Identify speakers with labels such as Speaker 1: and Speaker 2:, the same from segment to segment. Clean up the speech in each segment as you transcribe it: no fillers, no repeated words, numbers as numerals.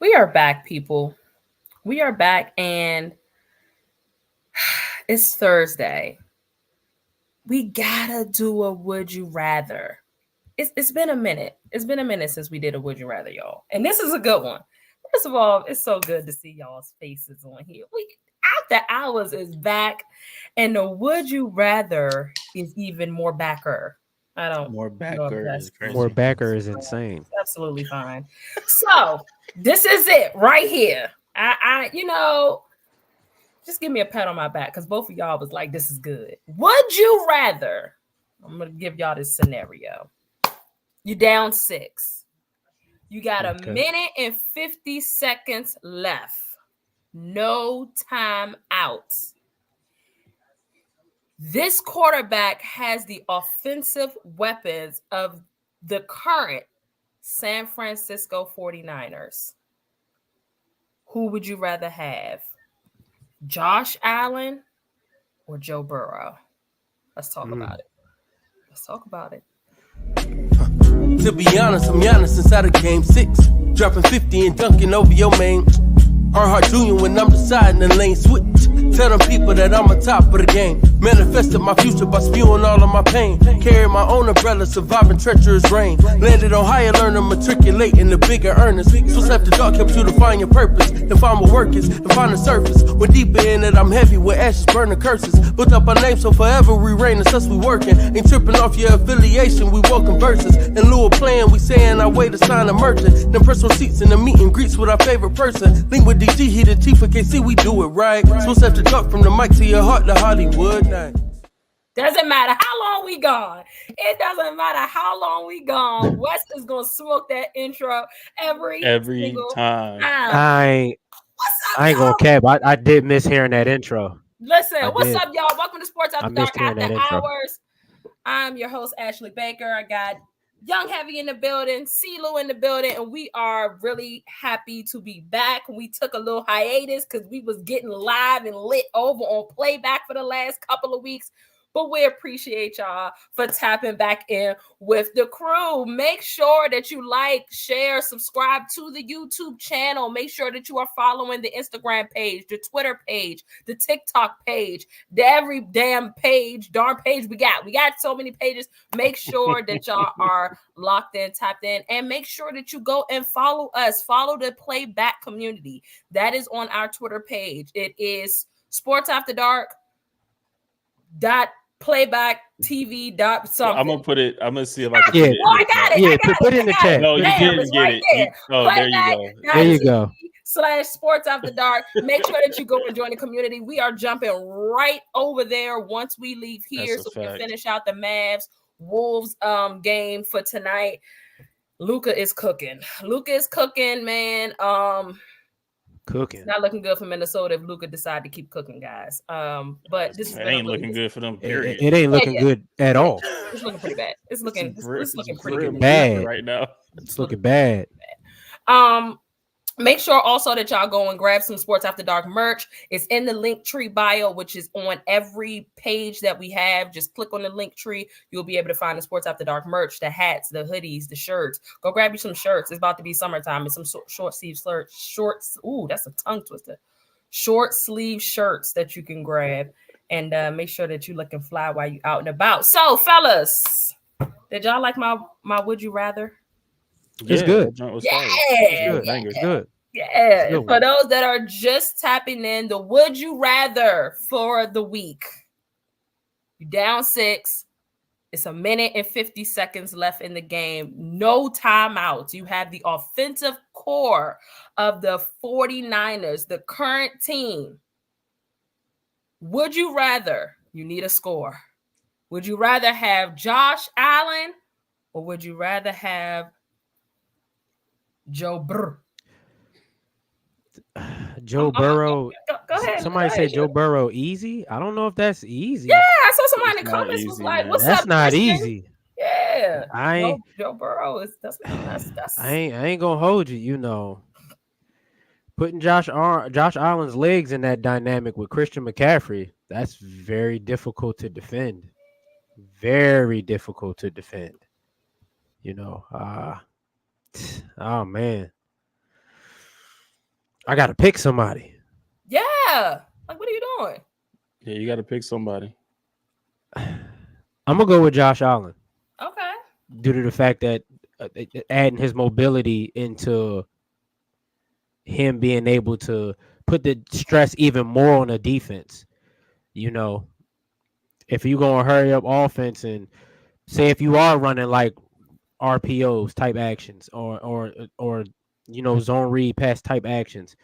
Speaker 1: We are back, people. We are back, and it's Thursday. We gotta do a would you rather. It's been a minute. It's been a minute since we did a would you rather, y'all. And this is a good one. First of all, it's so good to see y'all's faces on here. We After Hours is back, and the would you rather is even more backer. I don't
Speaker 2: More
Speaker 1: know if
Speaker 2: backer
Speaker 1: that's
Speaker 2: is
Speaker 3: More
Speaker 2: crazy.
Speaker 3: backer is insane.
Speaker 1: absolutely fine. So this is it right here. Just give me a pat on my back because both of y'all was like, this is good. Would you rather? I'm gonna give y'all this scenario. You down 6. You got a
Speaker 3: Okay.
Speaker 1: minute and 50 seconds left. No time out. This quarterback has the offensive weapons of the current San Francisco 49ers. Who would you rather have? Josh Allen or Joe Burrow? Let's talk about it. Let's talk about it.
Speaker 4: To be honest, I'm Giannis inside of game 6. Dropping 50 and dunking over your main. Earnhardt Jr. when I'm deciding the lane switch. Tell them people that I'm on top of the game. Manifested my future by spewing all of my pain. Carried my own umbrella, surviving treacherous rain. Landed on higher learner, matriculating the bigger earners. Switch left the dark, helps you to find your purpose. And find what work is, and find the surface. When deeper in it, I'm heavy with ashes, burning curses. Built up our name, so forever we reign, and since we working. Ain't tripping off your affiliation, we welcome verses. In lieu of playing, we saying our way to sign a merchant. Then personal seats in the meet and greets with our favorite person. Link with DG, he the chief for KC, we do it right. Switch left the dark from the mic to your heart to Hollywood.
Speaker 1: Doesn't matter how long we gone. It doesn't matter how long we gone. West is gonna smoke that intro every single
Speaker 2: time.
Speaker 3: I
Speaker 1: What's up,
Speaker 3: I ain't gonna
Speaker 1: y'all?
Speaker 3: cap. I did miss hearing that intro.
Speaker 1: Listen,
Speaker 3: I
Speaker 1: what's
Speaker 3: did.
Speaker 1: up, y'all? Welcome to Sports
Speaker 3: I
Speaker 1: After Dark
Speaker 3: missed hearing
Speaker 1: After
Speaker 3: that intro.
Speaker 1: Hours. I'm your host, Ashley Baker. I got Young Heavy in the building, CeeLo in the building, and we are really happy to be back. We took a little hiatus because we was getting live and lit over on playback for the last couple of weeks. But we appreciate y'all for tapping back in with the crew. Make sure that you like, share, subscribe to the YouTube channel. Make sure that you are following the Instagram page, the Twitter page, the TikTok page, the every damn page, darn page we got. We got so many pages. Make sure that y'all are locked in, tapped in, and make sure that you go and follow us. Follow the playback community. That is on our Twitter page. It is Sports After Dark dot playback TV dot something.
Speaker 2: I'm gonna put it. I'm gonna see if I can.
Speaker 3: Yeah.
Speaker 2: Put it
Speaker 1: Oh, I got it.
Speaker 3: Yeah,
Speaker 1: I got
Speaker 3: put it
Speaker 1: it.
Speaker 3: in the
Speaker 1: I got
Speaker 3: chat.
Speaker 1: it.
Speaker 2: No, you
Speaker 1: Damn,
Speaker 2: didn't
Speaker 1: it's
Speaker 2: get
Speaker 1: right
Speaker 2: it.
Speaker 1: there.
Speaker 2: There you go.
Speaker 3: There you go.
Speaker 1: / Sports After Dark. Make sure that you go and join the community. We are jumping right over there once we leave here,
Speaker 2: That's a
Speaker 1: so we can
Speaker 2: fact.
Speaker 1: finish out the Mavs Wolves game for tonight. Luka is cooking. Luka is cooking, man.
Speaker 3: Cooking.
Speaker 1: Not looking good for Minnesota if Luka decide to keep cooking, guys. But this is
Speaker 2: It ain't looking good for them. Period.
Speaker 3: It ain't looking good at all.
Speaker 1: It's looking pretty bad. It's looking pretty
Speaker 2: real
Speaker 1: good
Speaker 3: bad
Speaker 2: right now.
Speaker 3: It's looking bad.
Speaker 1: Make sure also that y'all go and grab some Sports After Dark merch. It's in the link tree bio, which is on every page that we have. Just click on the link tree. You'll be able to find the Sports After Dark merch, the hats, the hoodies, the shirts. Go grab you some shirts. It's about to be summertime. It's some short sleeve shorts. Ooh, that's a tongue twister. Short sleeve shirts that you can grab, and make sure that you're looking fly while you out and about. So, fellas, did y'all like my would you rather?
Speaker 3: It's good.
Speaker 1: It's good. Yeah. For those that are just tapping in, the would you rather for the week. You down 6. It's a minute and 50 seconds left in the game. No timeouts. You have the offensive core of the 49ers, the current team. Would you rather? You need a score. Would you rather have Josh Allen or would you rather have Joe Burrow?
Speaker 3: Joe Burrow.
Speaker 1: Go ahead.
Speaker 3: Somebody said Joe Burrow easy. I don't know if that's easy.
Speaker 1: Yeah, I saw somebody in the comments was like, "What's
Speaker 3: that's
Speaker 1: up?"
Speaker 3: That's not
Speaker 1: Christian?
Speaker 3: easy.
Speaker 1: Yeah, Joe Burrow is that's.
Speaker 3: I ain't gonna hold you. You know, putting Josh Allen's legs in that dynamic with Christian McCaffrey, that's very difficult to defend. Very difficult to defend. You know, oh man. I gotta pick somebody.
Speaker 1: Yeah. Like, what are you doing?
Speaker 2: Yeah, you got to pick somebody.
Speaker 3: I'm gonna go with Josh Allen
Speaker 1: Okay.
Speaker 3: due to the fact that adding his mobility into him being able to put the stress even more on the defense. You know, if you gonna hurry up offense and say if you are running like RPOs type actions or zone read pass type actions,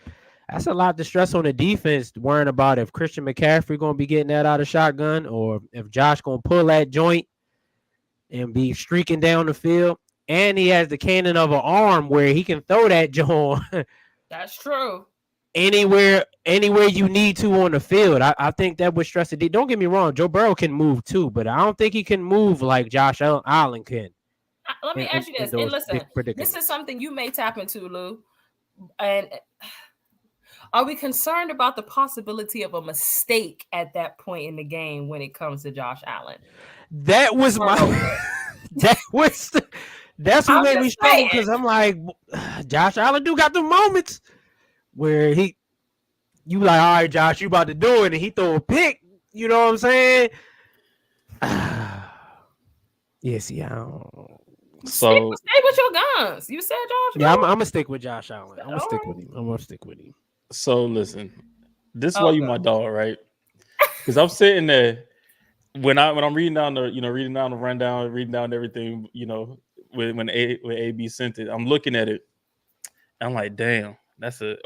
Speaker 3: that's a lot to stress on the defense, worrying about if Christian McCaffrey gonna be getting that out of shotgun or if Josh gonna pull that joint and be streaking down the field. And he has the cannon of an arm where he can throw that joint
Speaker 1: That's true.
Speaker 3: anywhere you need to on the field. I think that would stress it. Don't get me wrong, Joe Burrow can move too, but I don't think he can move like Josh Allen can.
Speaker 1: Let me ask you this. And listen, this is something you may tap into, Lou. And are we concerned about the possibility of a mistake at that point in the game when it comes to Josh Allen?
Speaker 3: That was my that's what made me struggle because I'm like, Josh Allen do got the moments where you like, all right, Josh, you about to do it, and he throw a pick. You know what I'm saying? Yes, yeah.
Speaker 2: So
Speaker 1: stay with your guns. You said Josh.
Speaker 3: Yeah, I'm gonna stick with Josh Allen. I'm gonna stick with him.
Speaker 2: So listen, this is why you my dog, right? Because I'm sitting there when I'm reading down the rundown, reading down everything, when AB sent it, I'm looking at it, and I'm like, damn,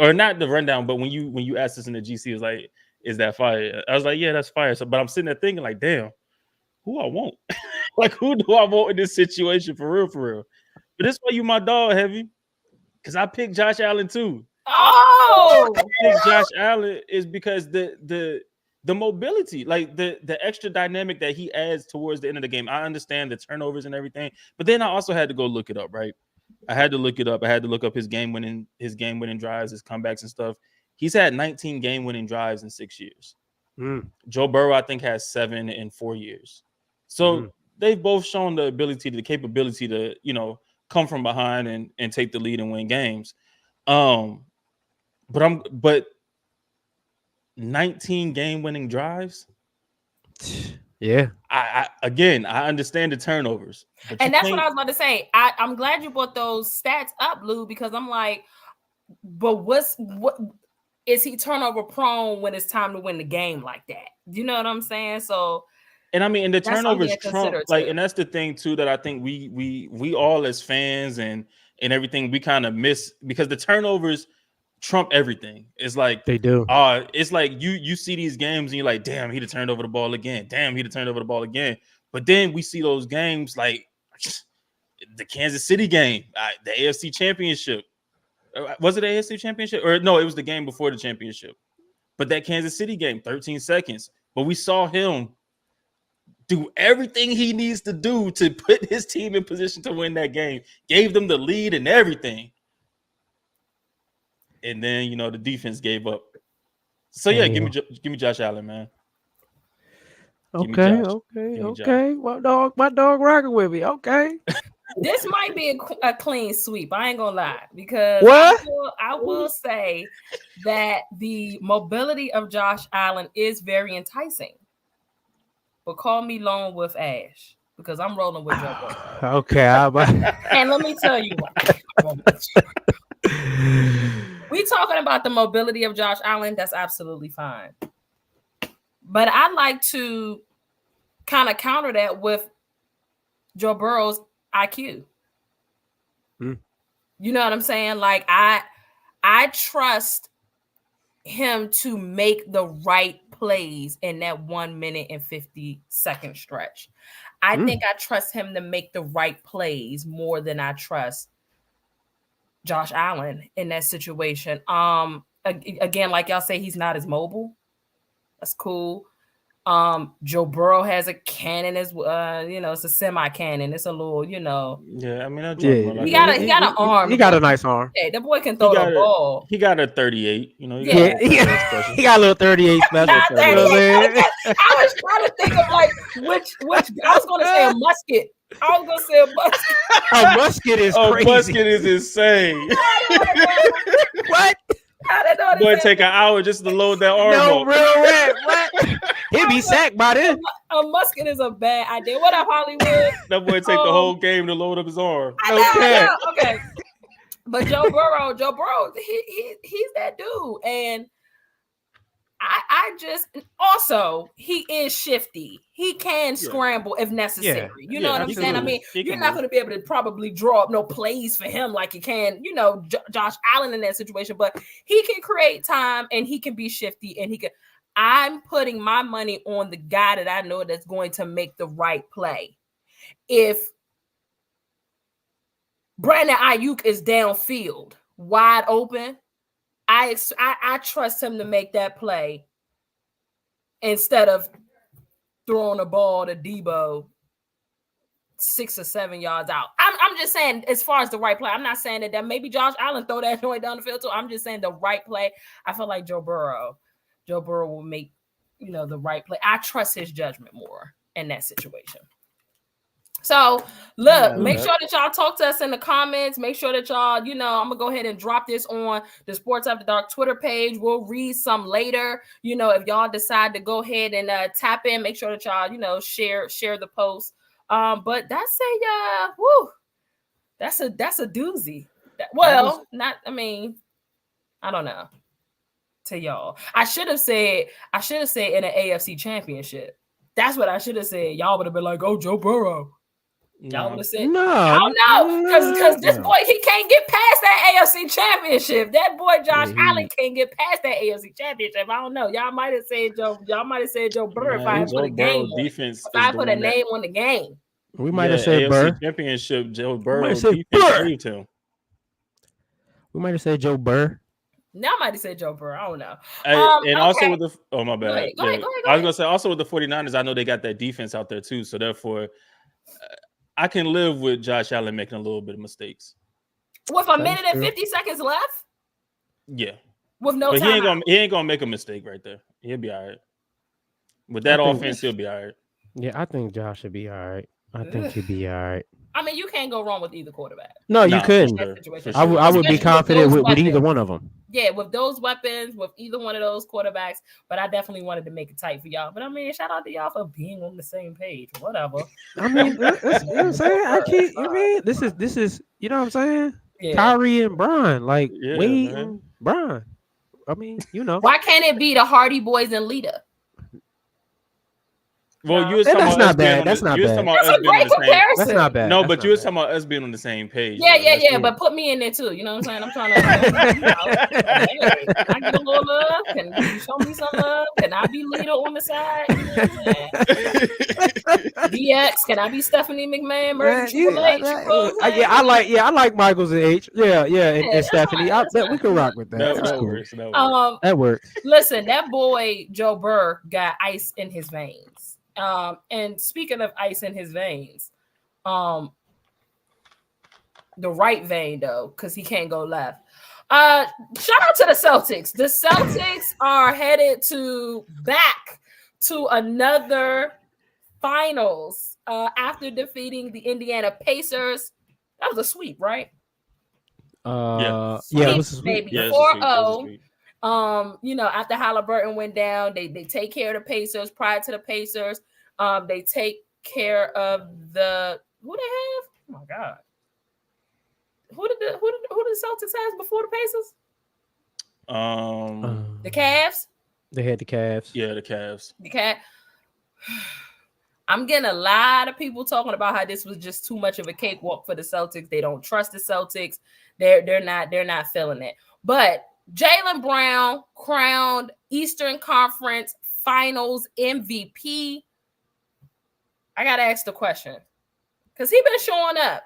Speaker 2: or not the rundown, but when you asked us in the GC, it was like, is that fire? I was like, yeah, that's fire. So, but I'm sitting there thinking like, damn, who I want? Like, who do I want in this situation for real? But this why you my dog, Heavy, because I picked Josh Allen too.
Speaker 1: Oh,
Speaker 2: I picked Josh Allen is because the mobility, like the extra dynamic that he adds towards the end of the game. I understand the turnovers and everything, but then I also had to go look it up, right? I had to look it up. I had to look up his game winning drives, his comebacks and stuff. He's had 19 game winning drives in 6 years. Joe Burrow, I think, has 7 in 4 years. So they've both shown the capability to, come from behind and take the lead and win games. But 19 game winning drives.
Speaker 3: Yeah.
Speaker 2: I understand the turnovers.
Speaker 1: And that's what I was about to say. I'm glad you brought those stats up, Lou, because I'm like, but what is he turnover prone when it's time to win the game like that? You know what I'm saying? So,
Speaker 2: and I mean, and the turnovers trump, like, and that's the thing too that I think we all as fans and everything we kind of miss, because the turnovers trump everything. It's like
Speaker 3: they do.
Speaker 2: It's like you see these games and you're like, damn, he'd have turned over the ball again. Damn, he'd have turned over the ball again. But then we see those games like the Kansas City game, the AFC Championship. Was it the AFC Championship? Or no, it was the game before the championship. But that Kansas City game, 13 seconds. But we saw him do everything he needs to do to put his team in position to win that game. Gave them the lead and everything. And then, the defense gave up. So, yeah, give me Josh Allen, man.
Speaker 3: Okay. My dog rocking with me. Okay.
Speaker 1: This might be a clean sweep. I ain't gonna lie, because I will say that the mobility of Josh Allen is very enticing. But call me Lone Wolf Ash, because I'm rolling with Joe Burrow.
Speaker 3: Okay.
Speaker 1: And let me tell you what. We talking about the mobility of Josh Allen. That's absolutely fine. But I'd like to kind of counter that with Joe Burrow's IQ. You know what I'm saying? Like, I trust him to make the right plays in that 1 minute and 50 second stretch. I think I trust him to make the right plays more than I trust Josh Allen in that situation. Again, like y'all say, he's not as mobile. That's cool. Joe Burrow has a cannon as it's a semi-cannon. It's a little,
Speaker 2: Yeah, I mean,
Speaker 1: he got an arm.
Speaker 3: He got a nice arm.
Speaker 1: Yeah, the boy can throw the ball.
Speaker 2: He got a 38.
Speaker 3: He got a little 38 special.
Speaker 1: I was trying to think of like which. I was going to say a musket. I was going to say a musket.
Speaker 3: A musket is crazy.
Speaker 2: Musket is insane.
Speaker 3: What?
Speaker 1: I didn't know
Speaker 2: Boy,
Speaker 1: this.
Speaker 2: take an hour just to load that arm
Speaker 3: No,
Speaker 2: up.
Speaker 3: real rap. What? He'll be sacked by then.
Speaker 1: A musket is a bad idea. What up, Hollywood?
Speaker 2: That boy take the whole game to load up his arm.
Speaker 1: I know. Okay. But Joe Burrow, he's that dude. And I just also he is shifty. He can scramble if necessary. You know what I'm saying? I mean, you're not going to be able to probably draw up no plays for him like you can, Josh Allen in that situation, but he can create time and he can be shifty and he can. I'm putting my money on the guy that I know that's going to make the right play. If Brandon Ayuk is downfield, wide open, I trust him to make that play instead of throwing a ball to Debo 6 or 7 yards out. I'm just saying, as far as the right play, I'm not saying that maybe Josh Allen throw that joint down the field too. I'm just saying the right play. I feel like Joe Burrow will make the right play. I trust his judgment more in that situation. So look, make sure that y'all talk to us in the comments. Make sure that y'all, I'm gonna go ahead and drop this on the Sports After Dark Twitter page. We'll read some later. If y'all decide to go ahead and tap in, make sure that y'all, share the post. But that's a doozy. I don't know. To y'all, I should have said in an AFC championship. That's what I should have said. Y'all would have been like, "Oh, Joe Burrow." Y'all would have said, "I don't know," because this boy, he can't get past that AFC championship. That boy Josh Allen can't get past that AFC championship. I don't know. Y'all might have said Joe Burrow if I put a game
Speaker 2: defense.
Speaker 1: If I put a name on the game,
Speaker 3: we might have said
Speaker 2: AFC
Speaker 3: Burr.
Speaker 2: Championship. Joe Burrow defense saved him.
Speaker 3: We might have said Joe Burr.
Speaker 1: Now I might have said Joe Burrow. I don't know.
Speaker 2: Also with the my bad.
Speaker 1: Go ahead.
Speaker 2: I was gonna say also with the 49ers, I know they got that defense out there too. So therefore, I can live with Josh Allen making a little bit of mistakes.
Speaker 1: With a minute and 50 seconds left?
Speaker 2: Yeah.
Speaker 1: With no time.
Speaker 2: He ain't gonna make a mistake right there. He'll be all right. With that offense, he'll be all right.
Speaker 3: Yeah, I think Josh should be all right. I think he'll be all right.
Speaker 1: I mean, you can't go wrong with either quarterback.
Speaker 3: No, you couldn't.
Speaker 2: Sure.
Speaker 3: I would be confident with either one of them.
Speaker 1: Yeah, with those weapons, with either one of those quarterbacks. But I definitely wanted to make it tight for y'all. But I mean, shout out to y'all for being on the same page. Whatever.
Speaker 3: I mean, you know what I'm saying? This is, you know what I'm saying? Yeah. Kyrie and Bron, like Wade and Bron. I mean,
Speaker 1: Why can't it be the Hardy Boys and Lita?
Speaker 2: Well, you was talking about
Speaker 3: that's not bad. That's not bad.
Speaker 1: That's a great comparison.
Speaker 3: That's not bad.
Speaker 2: No, but you was talking about us being on the same page.
Speaker 1: Yeah. But put me in there too. You know what I'm saying? I'm trying to. Hey, can I get a little love? Can you show me some love? Can I be Lita on the side? You know what I'm saying? DX. Can I be Stephanie McMahon?
Speaker 3: I like Michaels and H. Yeah, and Stephanie. I bet we can rock with that. That works.
Speaker 1: Listen, that boy Joe Burrow got ice in his veins. And speaking of ice in his veins, the right vein though, because he can't go left. Shout out to the Celtics. The Celtics are headed back to another finals after defeating the Indiana Pacers. That was a sweep, right?
Speaker 3: Yeah, it was a sweep.
Speaker 1: 4-0. After Halliburton went down, they take care of the Pacers. Prior to the Pacers, they take care of who they have? Oh my God. Who did the Celtics have before the Pacers? The Cavs.
Speaker 3: They had the Cavs.
Speaker 2: Yeah, the Cavs.
Speaker 1: I'm getting a lot of people talking about how this was just too much of a cakewalk for the Celtics. They don't trust the Celtics. They're not feeling it. But Jaylen Brown crowned Eastern Conference Finals MVP. I gotta ask the question because he's been showing up.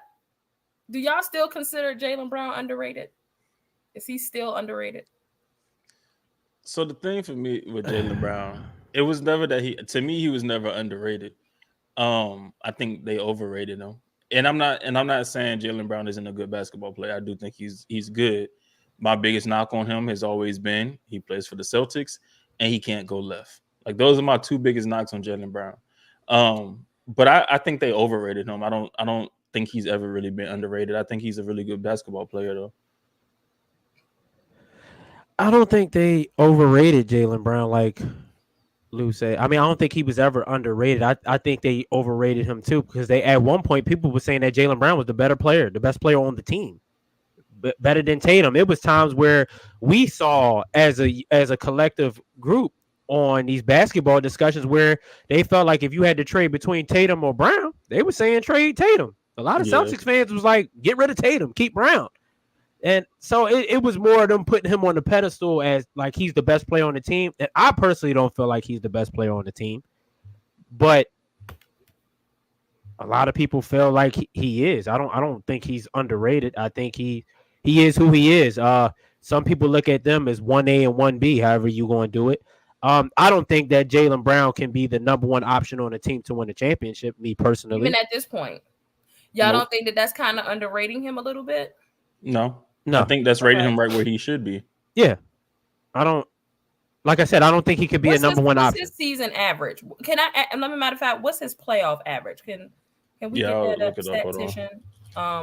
Speaker 1: Do y'all still consider Jaylen Brown underrated? Is he still underrated?
Speaker 2: So the thing for me with Jaylen Brown, it was never that he was never underrated. I think they overrated him. And I'm not saying Jaylen Brown isn't a good basketball player. I do think he's good. My biggest knock on him has always been he plays for the Celtics and he can't go left. Like those are my two biggest knocks on Jaylen Brown. But I think they overrated him. I don't think he's ever really been underrated. I think he's a really good basketball player though.
Speaker 3: I don't think they overrated Jaylen Brown like Lou said. I mean, I don't think he was ever underrated. I think they overrated him too because they at one point people were saying that Jaylen Brown was the better player, the best player on the team, better than Tatum. It was times where we saw as a collective group on these basketball discussions where they felt like if you had to trade between Tatum or Brown, they were saying trade Tatum. A lot of Celtics fans was like, get rid of Tatum, keep Brown. And so it was more of them putting him on the pedestal as like he's the best player on the team. And I personally don't feel like he's the best player on the team. But a lot of people feel like he is. I don't think he's underrated. I think he is who he is. Some people look at them as 1A and 1B, however you going to do it. I don't think that Jaylen Brown can be the number one option on a team to win a championship, me personally.
Speaker 1: Even at this point. Y'all don't think that that's kind of underrating him a little bit?
Speaker 2: No. I think that's rating him right where he should be.
Speaker 3: Yeah. I don't, like I said, I don't think he could be a number one option.
Speaker 1: What's his season average? Can I, matter of fact, what's his playoff average? Can we get that statistician?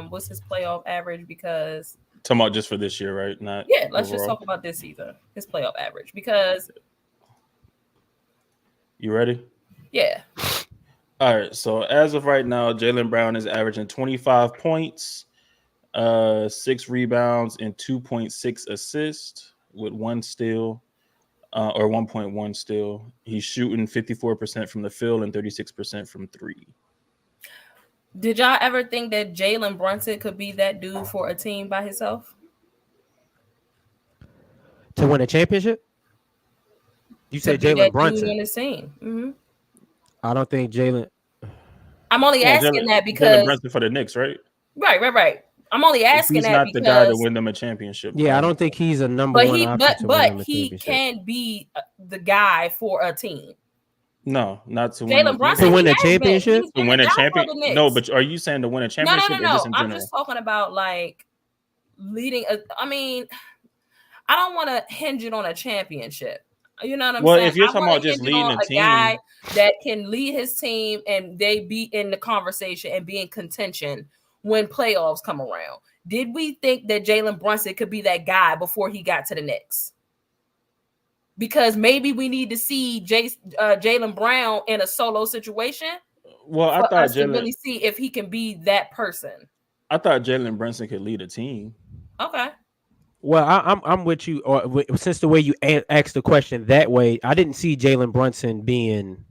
Speaker 1: What's his playoff average? Because
Speaker 2: talking about just for this year, right? Not
Speaker 1: let's just talk about this season. His playoff average, because
Speaker 2: you ready?
Speaker 1: Yeah.
Speaker 2: All right. So as of right now, Jaylen Brown is averaging 25 points, 6 rebounds, and 2.6 assists with 1 steal, or 1.1 steal. He's shooting 54% from the field and 36% from 3.
Speaker 1: Did y'all ever think that Jalen Brunson could be that dude for a team by himself?
Speaker 3: To win a championship? You said Jalen Brunson.
Speaker 1: On his team. Mm-hmm.
Speaker 3: I don't think Jalen.
Speaker 1: I'm only asking that because
Speaker 2: Jalen Brunson for the Knicks, right?
Speaker 1: Right. I'm only asking that because
Speaker 2: he's not the guy to win them a championship.
Speaker 3: Yeah, I don't think he's a number one option.
Speaker 1: But he can be the guy for a team.
Speaker 2: No, not to
Speaker 1: Jalen Brunson
Speaker 3: to win a championship.
Speaker 2: To win a championship? No, but are you saying to win a championship?
Speaker 1: No. I'm just talking about like leading. I mean, I don't want to hinge it on a championship. You know what I'm saying?
Speaker 2: Well, if you're talking about just leading a team,
Speaker 1: guy that can lead his team and they be in the conversation and be in contention when playoffs come around. Did we think that Jalen Brunson could be that guy before he got to the Knicks? Because maybe we need to see Jaylen Brown in a solo situation.
Speaker 2: Well, I thought
Speaker 1: to really see if he can be that person.
Speaker 2: I thought Jalen Brunson could lead a team.
Speaker 1: Okay.
Speaker 3: Well, I'm with you. Or since the way you asked the question that way, I didn't see Jalen Brunson being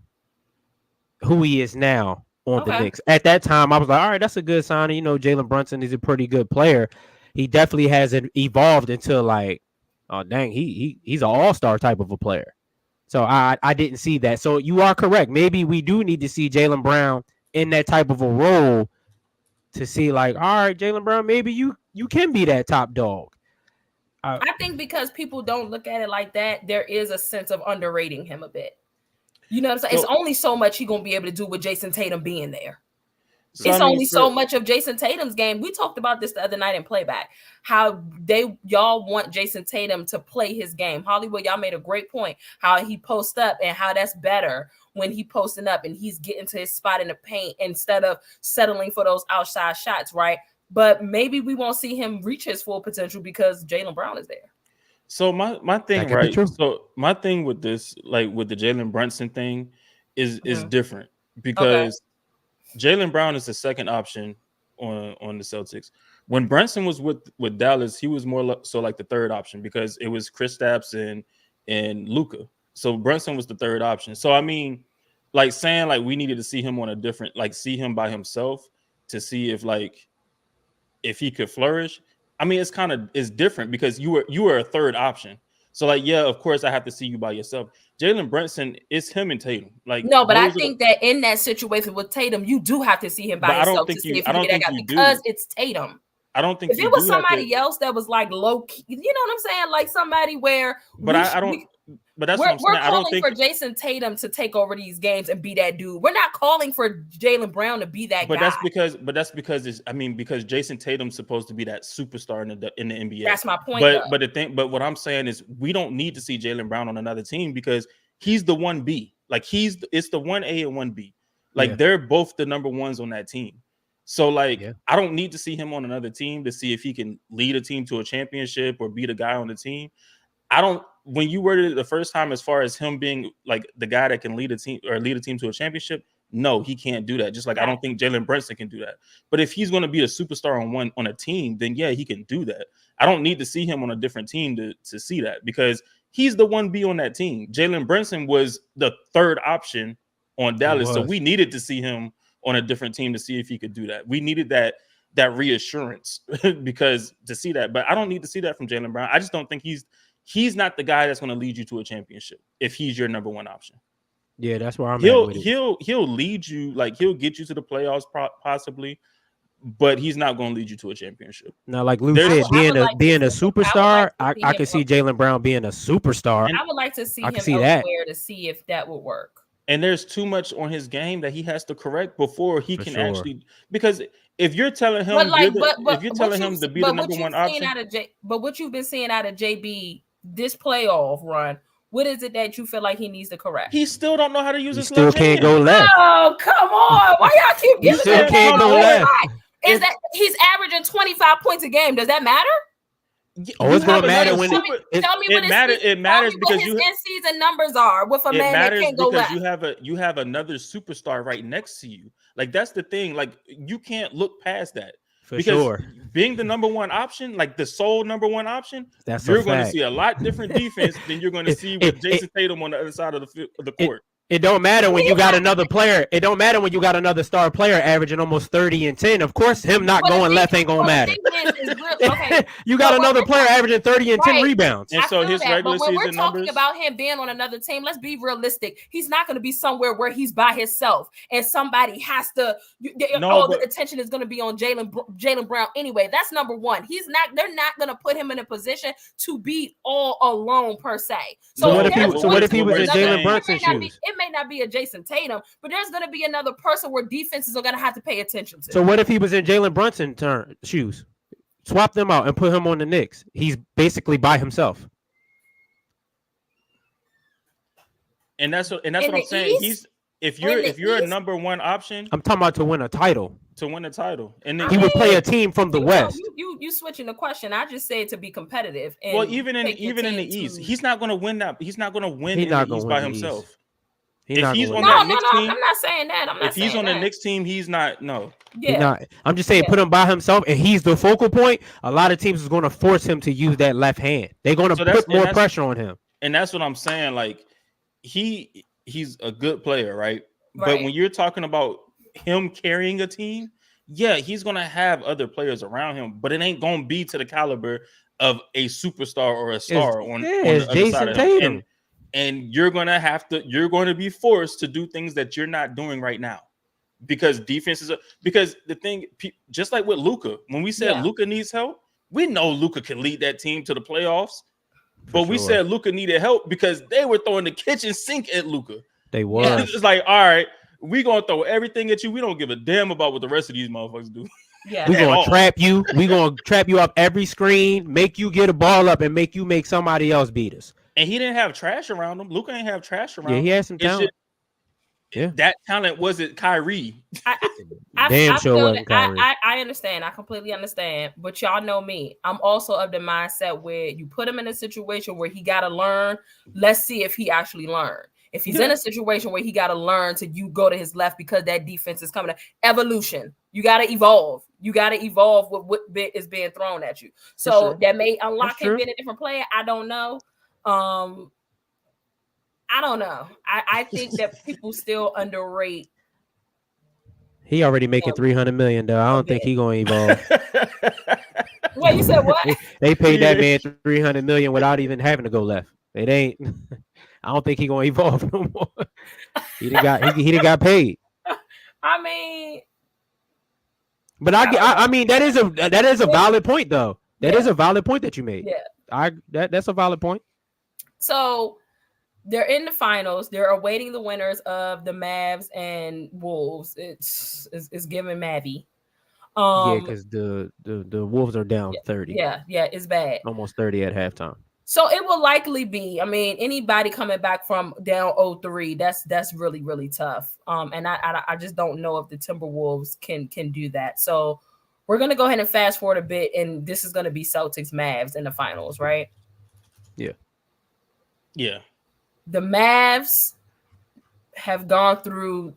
Speaker 3: who he is now on the Knicks. At that time, I was like, all right, that's a good sign. You know, Jalen Brunson is a pretty good player. He definitely hasn't evolved into like, oh dang, he's an all-star type of a player. So I didn't see that. So you are correct. Maybe we do need to see Jaylen Brown in that type of a role to see like, all right, Jaylen Brown, maybe you can be that top dog.
Speaker 1: I think because people don't look at it like that, there is a sense of underrating him a bit. You know what I'm saying? It's only so much he's going to be able to do with Jason Tatum being there. It's only so much of Jason Tatum's game. We talked about this the other night in playback, how y'all want Jason Tatum to play his game. Hollywood, y'all made a great point, how he posts up and how that's better when he posting up and he's getting to his spot in the paint instead of settling for those outside shots, right? But maybe we won't see him reach his full potential because Jaylen Brown is there.
Speaker 2: So my thing, right? So my thing with this, like with the Jalen Brunson thing, is different because Jaylen Brown is the second option on the Celtics. When Brunson was with Dallas, he was more so like the third option because it was Kristaps and Luka. So Brunson was the third option. So I mean, like saying like we needed to see him on a different, like see him by himself to see if he could flourish. I mean, it's different because you were a third option. So like, yeah, of course I have to see you by yourself. Jalen Brunson, it's him and Tatum. Like
Speaker 1: no, but I think that in that situation with Tatum, you do have to see him by yourself to see if you get that guy because it's Tatum.
Speaker 2: I don't think
Speaker 1: if it was somebody else that was like low key, you know what I'm saying? Like somebody where
Speaker 2: But I don't but that's what I'm saying.
Speaker 1: We're calling for Jason Tatum to take over these games and be that dude. We're not calling for Jaylen Brown to be that guy.
Speaker 2: That's because because Jason Tatum's supposed to be that superstar in the NBA.
Speaker 1: That's my point.
Speaker 2: But what I'm saying is we don't need to see Jaylen Brown on another team because he's the 1B. Like it's the 1A and 1B. Like they're both the number ones on that team. So like I don't need to see him on another team to see if he can lead a team to a championship or be the guy on the team. I don't. When you worded it the first time, as far as him being like the guy that can lead a team to a championship, no, he can't do that. Just like I don't think Jalen Brunson can do that. But if he's going to be a superstar on a team, then yeah, he can do that. I don't need to see him on a different team to see that, because he's the 1B on that team. Jalen Brunson was the third option on Dallas, so we needed to see him on a different team to see if he could do that. We needed that reassurance because to see that. But I don't need to see that from Jaylen Brown. I just don't think he's not the guy that's going to lead you to a championship if he's your number one option.
Speaker 3: Yeah, that's where I'm
Speaker 2: at.
Speaker 3: With
Speaker 2: he'll lead you, like he'll get you to the playoffs possibly, but he's not going to lead you to a championship.
Speaker 3: Now, like Lou said, being a superstar, I could see Jaylen Brown being a superstar.
Speaker 1: And I would like to see him elsewhere to see if that would work.
Speaker 2: And there's too much on his game that he has to correct before he can actually, because if you're telling him, if you're telling him to be the number one option,
Speaker 1: but what you've been seeing out of JB this playoff run, what is it that you feel like he needs to correct?
Speaker 2: He still don't know how to use his
Speaker 3: left hand. Still can't go left.
Speaker 1: Oh, come on. Why y'all keep giving
Speaker 3: still can't go left?
Speaker 1: Is that he's averaging 25 points a game? Does that matter?
Speaker 3: Oh, it's gonna matter when
Speaker 1: tell me what
Speaker 2: it matters because
Speaker 1: his in-season numbers are with a man that can't go left.
Speaker 2: You have another superstar right next to you. Like that's the thing. Like you can't look past that. Because being the number one option, like the sole number one option, you're going to see a lot different defense than you're going to see with Jason Tatum on the other side of the court.
Speaker 3: It don't matter when you got another player. It don't matter when you got another star player averaging almost 30 and 10. Of course, him not going left ain't gonna matter. You got another player averaging 30 and 10 rebounds.
Speaker 2: And so his regular season numbers.
Speaker 1: When we're talking about him being on another team, let's be realistic. He's not going to be somewhere where he's by himself and somebody has to. The attention is going to be on Jaylen Brown anyway. That's number one. They're not going to put him in a position to be all alone per se.
Speaker 3: So what if he was in Jalen Brunson's shoes?
Speaker 1: It may not be a Jason Tatum, but there's going to be another person where defenses are going to have to pay attention to.
Speaker 3: So what if he was in Jalen Brunson's shoes? Swap them out and put him on the Knicks. He's basically by himself.
Speaker 2: And that's what I'm saying. If you're a number one option,
Speaker 3: I'm talking about to win a title.
Speaker 2: And
Speaker 3: he would play a team from the West.
Speaker 1: You switching the question. I just say to be competitive. And
Speaker 2: well, even in the East, he's not going to win that. He's not going to win in the East by himself.
Speaker 1: I'm not saying that.
Speaker 2: If he's on the Knicks team, he's not. No.
Speaker 1: Yeah.
Speaker 3: I'm just saying, put him by himself, and he's the focal point. A lot of teams is going to force him to use that left hand. They're going to put more pressure on him.
Speaker 2: And that's what I'm saying. Like he's a good player, right? But when you're talking about him carrying a team, yeah, he's going to have other players around him, but it ain't going to be to the caliber of a superstar or a star on the other
Speaker 3: Jason
Speaker 2: side of
Speaker 3: Tatum.
Speaker 2: him. And you're going to be forced to do things that you're not doing right now because because the thing, just like with Luka, when we said Luka needs help, we know Luka can lead that team to the playoffs, but we said Luka needed help because they were throwing the kitchen sink at Luka.
Speaker 3: They were.
Speaker 2: It's like, all right, we're going to throw everything at you. We don't give a damn about what the rest of these motherfuckers do.
Speaker 1: Yeah.
Speaker 3: We're going to trap you. We're going to trap you up every screen, make you get a ball up, and make you make somebody else beat us.
Speaker 2: And he didn't have trash around him. Luka didn't have trash around him.
Speaker 3: Yeah, he had some talent.
Speaker 2: That talent wasn't Kyrie.
Speaker 3: I
Speaker 1: understand. I completely understand. But y'all know me. I'm also of the mindset where you put him in a situation where he got to learn. Let's see if he actually learned. If he's in a situation where he got to learn you go to his left because that defense is coming. Evolution. You got to evolve. You got to evolve with what bit is being thrown at you. So that may unlock him being a different player. I don't know. I don't know. I think that people still underrate.
Speaker 3: He already making $300 million though. I don't think he gonna evolve.
Speaker 1: Wait, you said what?
Speaker 3: They paid that man $300 million without even having to go left. It ain't. I don't think he gonna evolve no more. He done got paid.
Speaker 1: I mean,
Speaker 3: but I mean that is a valid point though. That is a valid point that you made.
Speaker 1: Yeah,
Speaker 3: that's a valid point.
Speaker 1: So they're in the finals. They're awaiting the winners of the Mavs and Wolves. It's giving Mavy.
Speaker 3: Because the Wolves are down 30.
Speaker 1: Yeah, it's bad.
Speaker 3: Almost 30 at halftime.
Speaker 1: So it will likely be. I mean, anybody coming back from down 0-3, that's really, really tough. And I just don't know if the Timberwolves can do that. So we're gonna go ahead and fast forward a bit, and this is gonna be Celtics Mavs in the finals, right?
Speaker 3: Yeah.
Speaker 2: Yeah.
Speaker 1: The Mavs have gone through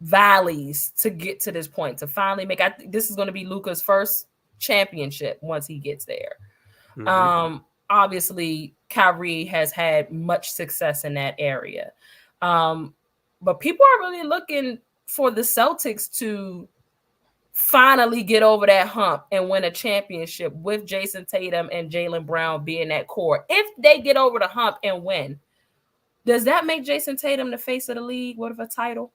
Speaker 1: valleys to get to this point, to finally make. I think this is going to be Luka's first championship once he gets there. Obviously, Kyrie has had much success in that area. But people are really looking for the Celtics to finally get over that hump and win a championship with Jason Tatum and Jaylen Brown being that core. If they get over the hump and win, does that make Jason Tatum the face of the league with a title?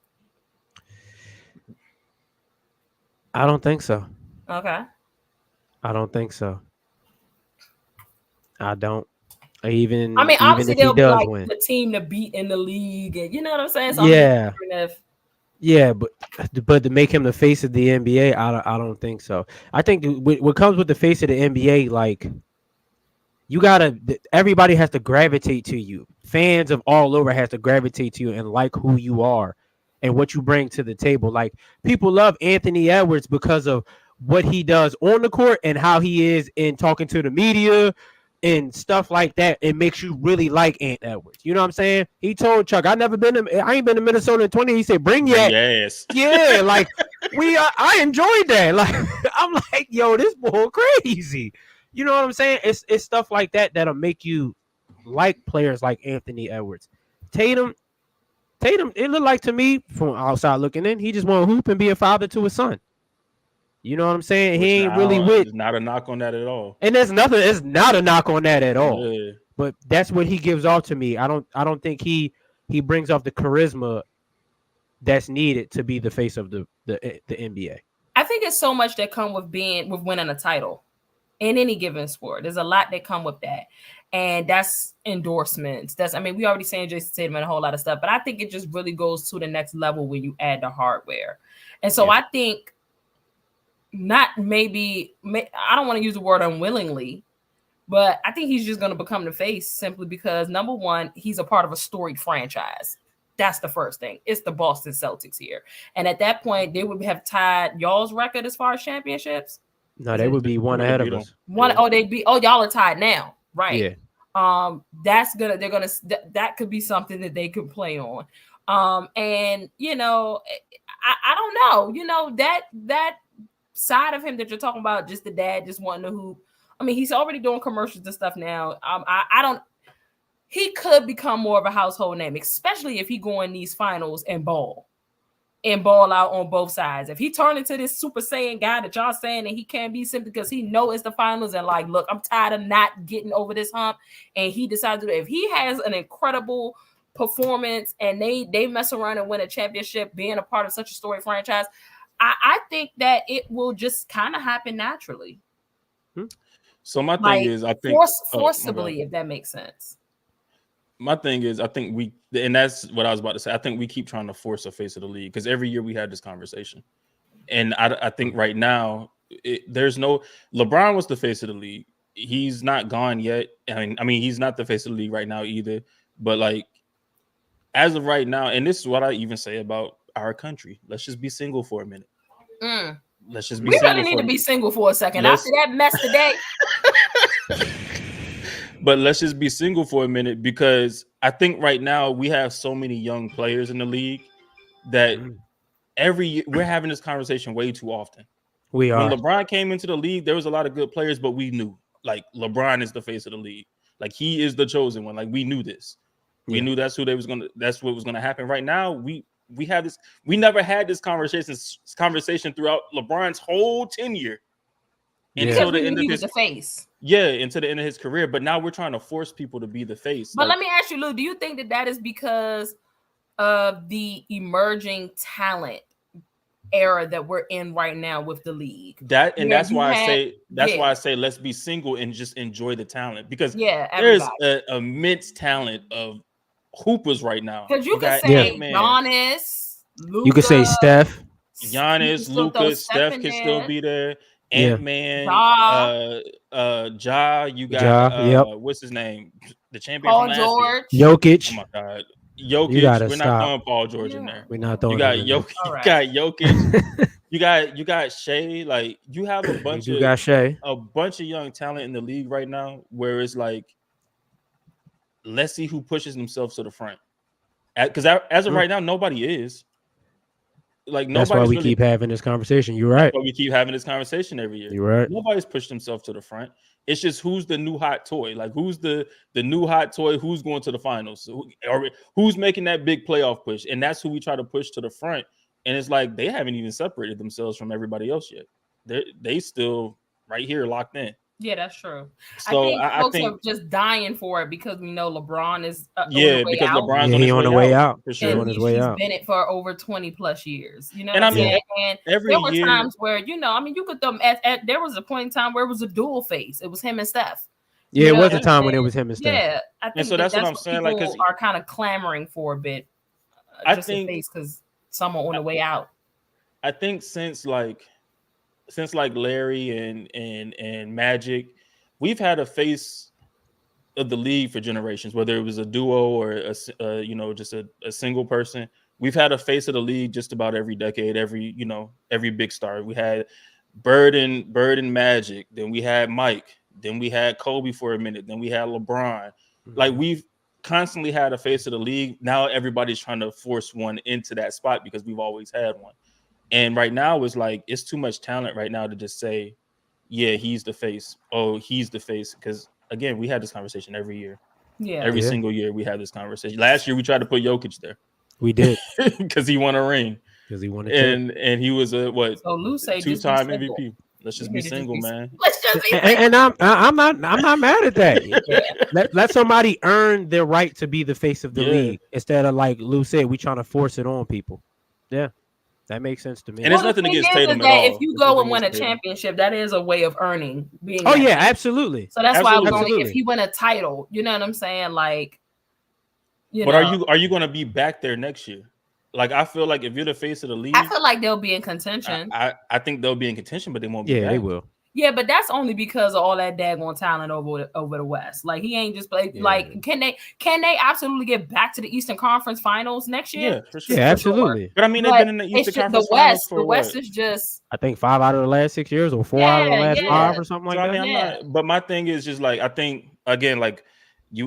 Speaker 3: I don't think so.
Speaker 1: Okay.
Speaker 3: I don't think so. I don't. Even
Speaker 1: obviously
Speaker 3: if he
Speaker 1: they'll be
Speaker 3: does
Speaker 1: like
Speaker 3: win,
Speaker 1: the team to beat in the league, and you know what I'm saying. So
Speaker 3: yeah,
Speaker 1: yeah,
Speaker 3: but to make him the face of the NBA, I don't think so. I think what comes with the face of the NBA, like everybody has to gravitate to you. Fans of all over has to gravitate to you and like who you are and what you bring to the table. Like people love Anthony Edwards because of what he does on the court and how he is in talking to the media and stuff like that. It makes you really like Ant Edwards. You know what I'm saying? He told Chuck, I ain't been to Minnesota in 20. He said, bring your ass. Yeah, like I enjoyed that. Like I'm like, yo, this boy crazy. You know what I'm saying? It's stuff like that that'll make you like players like Anthony Edwards. Tatum, it looked like to me from outside looking in, he just want to hoop and be a father to his son. You know what I'm saying?
Speaker 2: Which
Speaker 3: he ain't really with.
Speaker 2: It's not a knock on that at all.
Speaker 3: And there's nothing. It's not a knock on that at all.
Speaker 2: Yeah.
Speaker 3: But that's what he gives off to me. I don't think he brings off the charisma that's needed to be the face of the NBA.
Speaker 1: I think it's so much that come with winning a title in any given sport. There's a lot that come with that. And that's endorsements. We already saying Jason Tatum and a whole lot of stuff, but I think it just really goes to the next level when you add the hardware. And so I think I don't want to use the word unwillingly, but I think he's just going to become the face simply because, number one, he's a part of a storied franchise. That's the first thing. It's the Boston Celtics here. And at that point, they would have tied y'all's record as far as championships.
Speaker 3: No, they would be one ahead of us.
Speaker 1: Y'all are tied now. Right.
Speaker 3: Yeah.
Speaker 1: That could be something that they could play on. And I don't know, that side of him that you're talking about, just the dad just wanting to hoop. He's already doing commercials and stuff now. He could become more of a household name, especially if he go in these finals and ball out on both sides. If he turned into this Super Saiyan guy that y'all saying that he can't be, simply because he know it's the finals and like, look, I'm tired of not getting over this hump, and he decided to, if he has an incredible performance and they mess around and win a championship, being a part of such a storied franchise, I think that it will just kind of happen naturally.
Speaker 2: So my thing is, I think
Speaker 1: forcibly, if that makes sense.
Speaker 2: My thing is, I think and that's what I was about to say. I think we keep trying to force a face of the league because every year we had this conversation, and I think right now there's no. LeBron was the face of the league. He's not gone yet. He's not the face of the league right now either. But like, as of right now, and this is what I even say about our country. Let's just be single for a minute. Let's just be.
Speaker 1: We really need to be single for a second. After that mess today.
Speaker 2: But let's just be single for a minute, because I think right now we have so many young players in the league that every year we're having this conversation way too often.
Speaker 3: We are.
Speaker 2: When LeBron came into the league, there was a lot of good players, but we knew like LeBron is the face of the league. Like he is the chosen one. Like we knew this. We knew that's what was going to happen. Right now, we have this. We never had this conversation throughout LeBron's whole tenure.
Speaker 1: Until the end of his face.
Speaker 2: Yeah, until the end of his career. But now we're trying to force people to be the face.
Speaker 1: But let me ask you, Lou, do you think that is because of the emerging talent era that we're in right now with the league?
Speaker 2: That's why I say let's be single and just enjoy the talent, because there's an immense talent of hoopers right now.
Speaker 1: Because you can say Giannis, Luka,
Speaker 3: you could say Steph.
Speaker 2: Giannis, Luka, Steph can still be there. Ant-Man, Ja, you got what's his name? The champion
Speaker 1: Paul
Speaker 2: from
Speaker 1: George.
Speaker 3: Jokic.
Speaker 2: Oh my God. Jokic. We're not throwing Paul George in there.
Speaker 3: We're not throwing.
Speaker 2: You got Jokic. you got Shea. Like you have a bunch of young talent in the league right now, where it's like let's see who pushes themselves to the front. Because as of right now, nobody is. Like
Speaker 3: that's why we
Speaker 2: really,
Speaker 3: keep having this conversation. You're right.
Speaker 2: That's why we keep having this conversation every year.
Speaker 3: You're right.
Speaker 2: Nobody's pushed himself to the front. It's just who's the new hot toy. Like who's the new hot toy? Who's going to the finals? Or who's making that big playoff push? And that's who we try to push to the front. And it's like they haven't even separated themselves from everybody else yet. They still right here locked in.
Speaker 1: Yeah, that's true.
Speaker 2: So
Speaker 1: I think folks are just dying for it because we know LeBron is
Speaker 2: because
Speaker 1: out.
Speaker 2: LeBron's
Speaker 3: on his way out.
Speaker 2: For sure.
Speaker 3: On his way out.
Speaker 1: He's been it for over 20 plus years. You know,
Speaker 2: and
Speaker 1: what I'm saying? And
Speaker 2: every
Speaker 1: there were
Speaker 2: year,
Speaker 1: times where you could throw there was a point in time where it was a dual face. It was him and Steph.
Speaker 3: Yeah, it was a time when it was him and Steph.
Speaker 1: Yeah, I think
Speaker 2: so that's what I'm saying. Like,
Speaker 1: people are kind of clamoring for a bit.
Speaker 2: I think
Speaker 1: because someone on the way out.
Speaker 2: I think since like Larry and Magic, we've had a face of the league for generations, whether it was a duo or just a single person. We've had a face of the league just about every decade, every big star. We had Bird and Magic, then we had Mike, then we had Kobe for a minute, then we had LeBron. Mm-hmm. Like we've constantly had a face of the league. Now everybody's trying to force one into that spot because we've always had one. And right now it's like it's too much talent right now to just say, yeah, he's the face. Oh, he's the face. Because again, we had this conversation every year. Yeah. Every single year we had this conversation. Last year we tried to put Jokic there.
Speaker 3: We did.
Speaker 2: Because he won a ring.
Speaker 3: Because he won
Speaker 2: and he was a two-time MVP. Let's just be single, man.
Speaker 1: Let's just be
Speaker 3: and I'm not mad at that. let somebody earn their right to be the face of the league instead of like Lou said, we trying to force it on people. Yeah. That makes sense to me.
Speaker 2: And it's nothing against Tatum at all.
Speaker 1: If you go and win a championship, that is a way of earning being.
Speaker 3: Oh yeah, absolutely.
Speaker 1: So that's why if you win a title, you know what I'm saying? Like,
Speaker 2: but are you going to be back there next year? Like I feel like if you're the face of the league,
Speaker 1: I feel like they'll be in contention.
Speaker 2: I think they'll be in contention, but they won't be.
Speaker 3: Yeah,
Speaker 2: back.
Speaker 3: They will.
Speaker 1: Yeah, but that's only because of all that daggone talent over the West. Like he ain't just played. Yeah. Like can they absolutely get back to the Eastern Conference Finals next year?
Speaker 2: Yeah, for sure.
Speaker 3: Yeah, absolutely.
Speaker 2: But I mean, they've been in the Eastern Conference Finals for
Speaker 1: the West is just.
Speaker 3: I think 5 out of the last 6 years, or 4 out of the last 5, or something like that.
Speaker 2: I mean, but my thing is just like I think again, like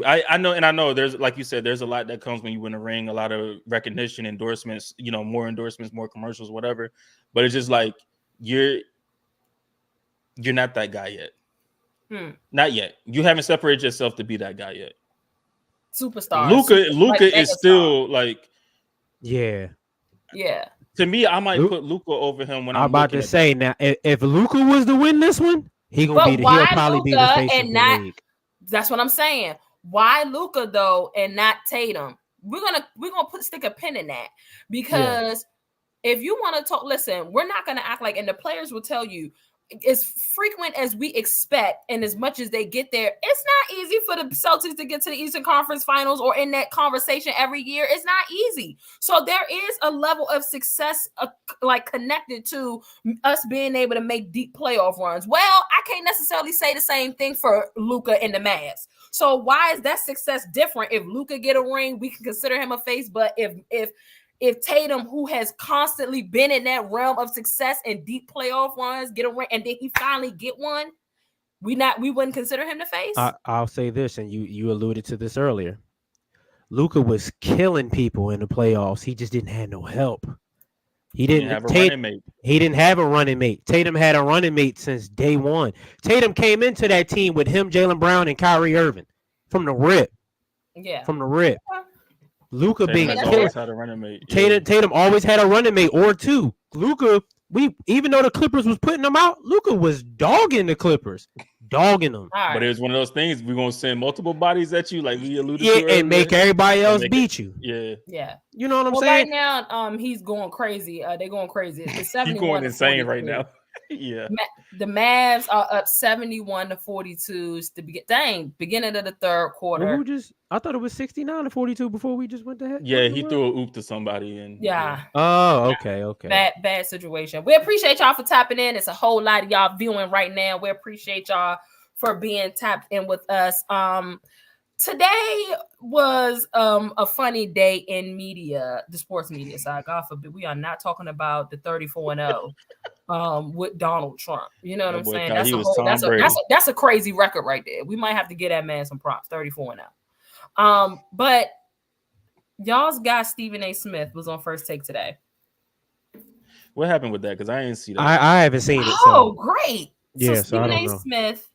Speaker 2: I know there's like you said, there's a lot that comes when you win a ring, a lot of recognition, endorsements, more endorsements, more commercials, whatever. But it's just like you're not that guy yet. Not yet. You haven't separated yourself to be that guy yet.
Speaker 1: Superstar.
Speaker 2: Luka is still like.
Speaker 3: Yeah.
Speaker 1: Yeah.
Speaker 2: To me, I might put Luka over him when I'm
Speaker 3: about to say now. If Luka was to win this one, he'll probably be the face of the league.
Speaker 1: That's what I'm saying. Why Luka though, and not Tatum? We're gonna stick a pin in that because if you want to talk, listen, we're not gonna act like, and the players will tell you. As frequent as we expect and as much as they get there, it's not easy for the Celtics to get to the Eastern Conference Finals or in that conversation every year. It's not easy. So there is a level of success like connected to us being able to make deep playoff runs. Well, I can't necessarily say the same thing for Luka and the Mavs. So why is that success different? If Luka get a ring, we can consider him a face, but if Tatum, who has constantly been in that realm of success and deep playoff runs, get a ring, and then he finally get one, we wouldn't consider him the face.
Speaker 3: I'll say this, and you alluded to this earlier. Luka was killing people in the playoffs. He just didn't have no help. He didn't have a running mate. He didn't have a running mate. Tatum had a running mate since day one. Tatum came into that team with him, Jaylen Brown, and Kyrie Irving from the rip.
Speaker 1: Yeah,
Speaker 3: from the rip. Luka being
Speaker 2: always had a running mate.
Speaker 3: Tatum always had a running mate or two. Luka, even though the Clippers was putting them out, Luka was dogging the Clippers, dogging them.
Speaker 2: But it was one of those things. We're gonna send multiple bodies at you, like we alluded to earlier,
Speaker 3: and make everybody else beat you.
Speaker 1: Yeah.
Speaker 3: You know what I'm saying?
Speaker 1: Right now, he's going crazy. They're going crazy. It's 71.
Speaker 2: He's going insane right now. Yeah.
Speaker 1: The Mavs are up 71-42. Beginning of the third quarter.
Speaker 3: Well, I thought it was 69-42 before we just went to head.
Speaker 2: Yeah, he threw a oop to somebody and
Speaker 3: Oh, okay.
Speaker 1: Bad situation. We appreciate y'all for tapping in. It's a whole lot of y'all viewing right now. We appreciate y'all for being tapped in with us. Today was a funny day in media, the sports media side. God forbid, we are not talking about the 34-0 with Donald Trump. You know what I'm saying? That's a crazy record right there. We might have to get that man some props. 34-0. But y'all's guy Stephen A. Smith was on First Take today.
Speaker 2: What happened with that? Because I didn't see that.
Speaker 3: I haven't seen it.
Speaker 1: Oh, great.
Speaker 3: Yeah,
Speaker 1: so Stephen
Speaker 3: I don't
Speaker 1: A.
Speaker 3: know.
Speaker 1: Smith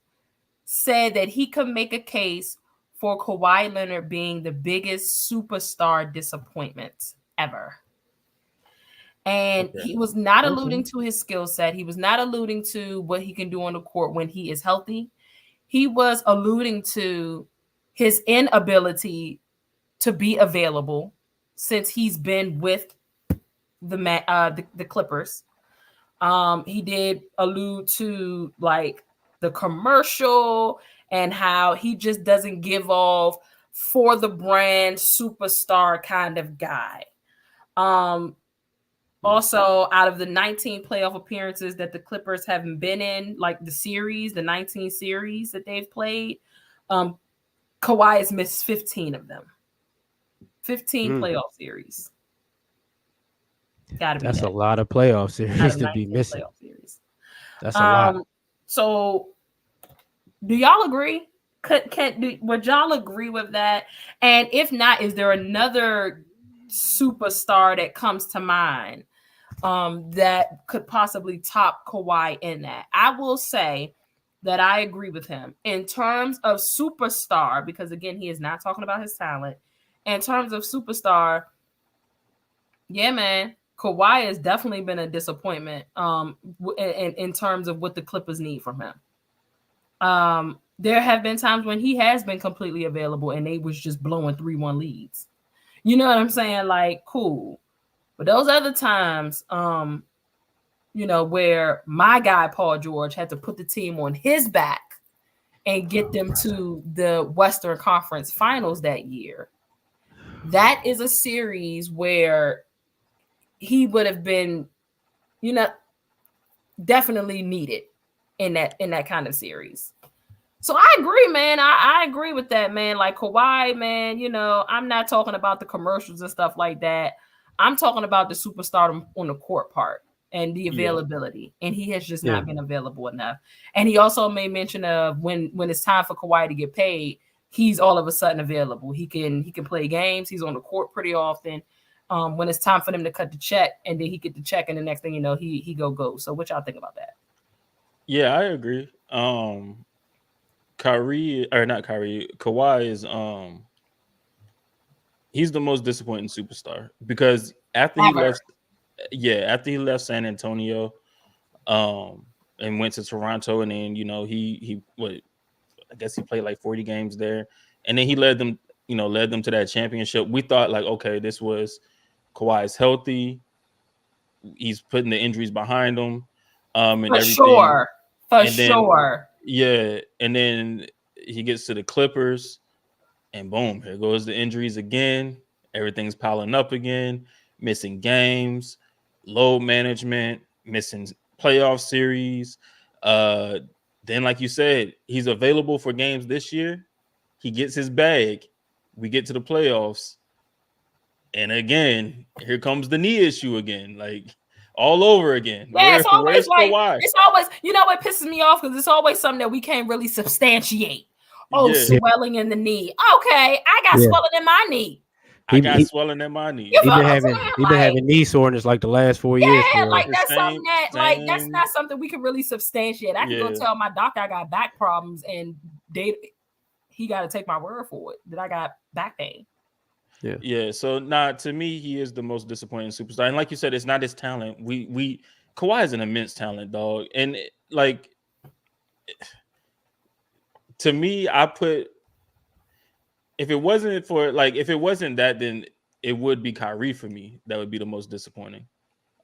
Speaker 1: said that he could make a case for Kawhi Leonard being the biggest superstar disappointment ever. And he was not alluding to his skill set. He was not alluding to what he can do on the court when he is healthy. He was alluding to his inability to be available since he's been with the Clippers. He did allude to like the commercial and how he just doesn't give off for the brand superstar kind of guy. Also, out of the 19 playoff appearances that the Clippers haven't been in, like the 19 series that they've played, Kawhi has missed 15 of them. 15 playoff series. Gotta be
Speaker 3: That's a lot of playoff series to be missing. That's a lot.
Speaker 1: So, do y'all agree? Would y'all agree with that? And if not, is there another superstar that comes to mind that could possibly top Kawhi in that? I will say that I agree with him in terms of superstar, because again, he is not talking about his talent. In terms of superstar, yeah, man, Kawhi has definitely been a disappointment in terms of what the Clippers need from him. There have been times when he has been completely available and they was just blowing 3-1 leads. You know what I'm saying? Like, cool. But those other times, where my guy Paul George had to put the team on his back and get them to the Western Conference Finals that year, that is a series where he would have been, definitely needed in that kind of series. So I agree, man. I agree with that, man. Like Kawhi, man, I'm not talking about the commercials and stuff like that. I'm talking about the superstar on the court part and the availability. And he has just not been available enough. And he also made mention of when it's time for Kawhi to get paid, he's all of a sudden available. He can play games. He's on the court pretty often. When it's time for them to cut the check, and then he get the check, and the next thing you know, he go. So what y'all think about that?
Speaker 2: Yeah, I agree. Kawhi is he's the most disappointing superstar because after he left San Antonio, and went to Toronto, and then I guess he played like 40 games there, and then he led them to that championship. We thought like, okay, this was Kawhi's healthy, he's putting the injuries behind him, and everything. For sure. Yeah, and then he gets to the Clippers, and boom, here goes the injuries again. Everything's piling up again, missing games, load management, missing playoff series. Then, like you said, he's available for games this year. He gets his bag. We get to the playoffs, and again, here comes the knee issue again. Like, all over again.
Speaker 1: Yeah, it's always like Kawhi? It's always, what pisses me off because it's always something that we can't really substantiate. Swelling in the knee. Okay, I got swelling in my knee.
Speaker 2: I got swelling in my knee.
Speaker 3: He been having knee soreness like the last 4 years.
Speaker 1: Yeah, like that's something that that's not something we can really substantiate. I can go tell my doctor I got back problems, and he got to take my word for it that I got back pain.
Speaker 2: Yeah. So to me, he is the most disappointing superstar. And like you said, it's not his talent. Kawhi is an immense talent, dog. And like, to me, if it wasn't that, then it would be Kyrie for me. That would be the most disappointing.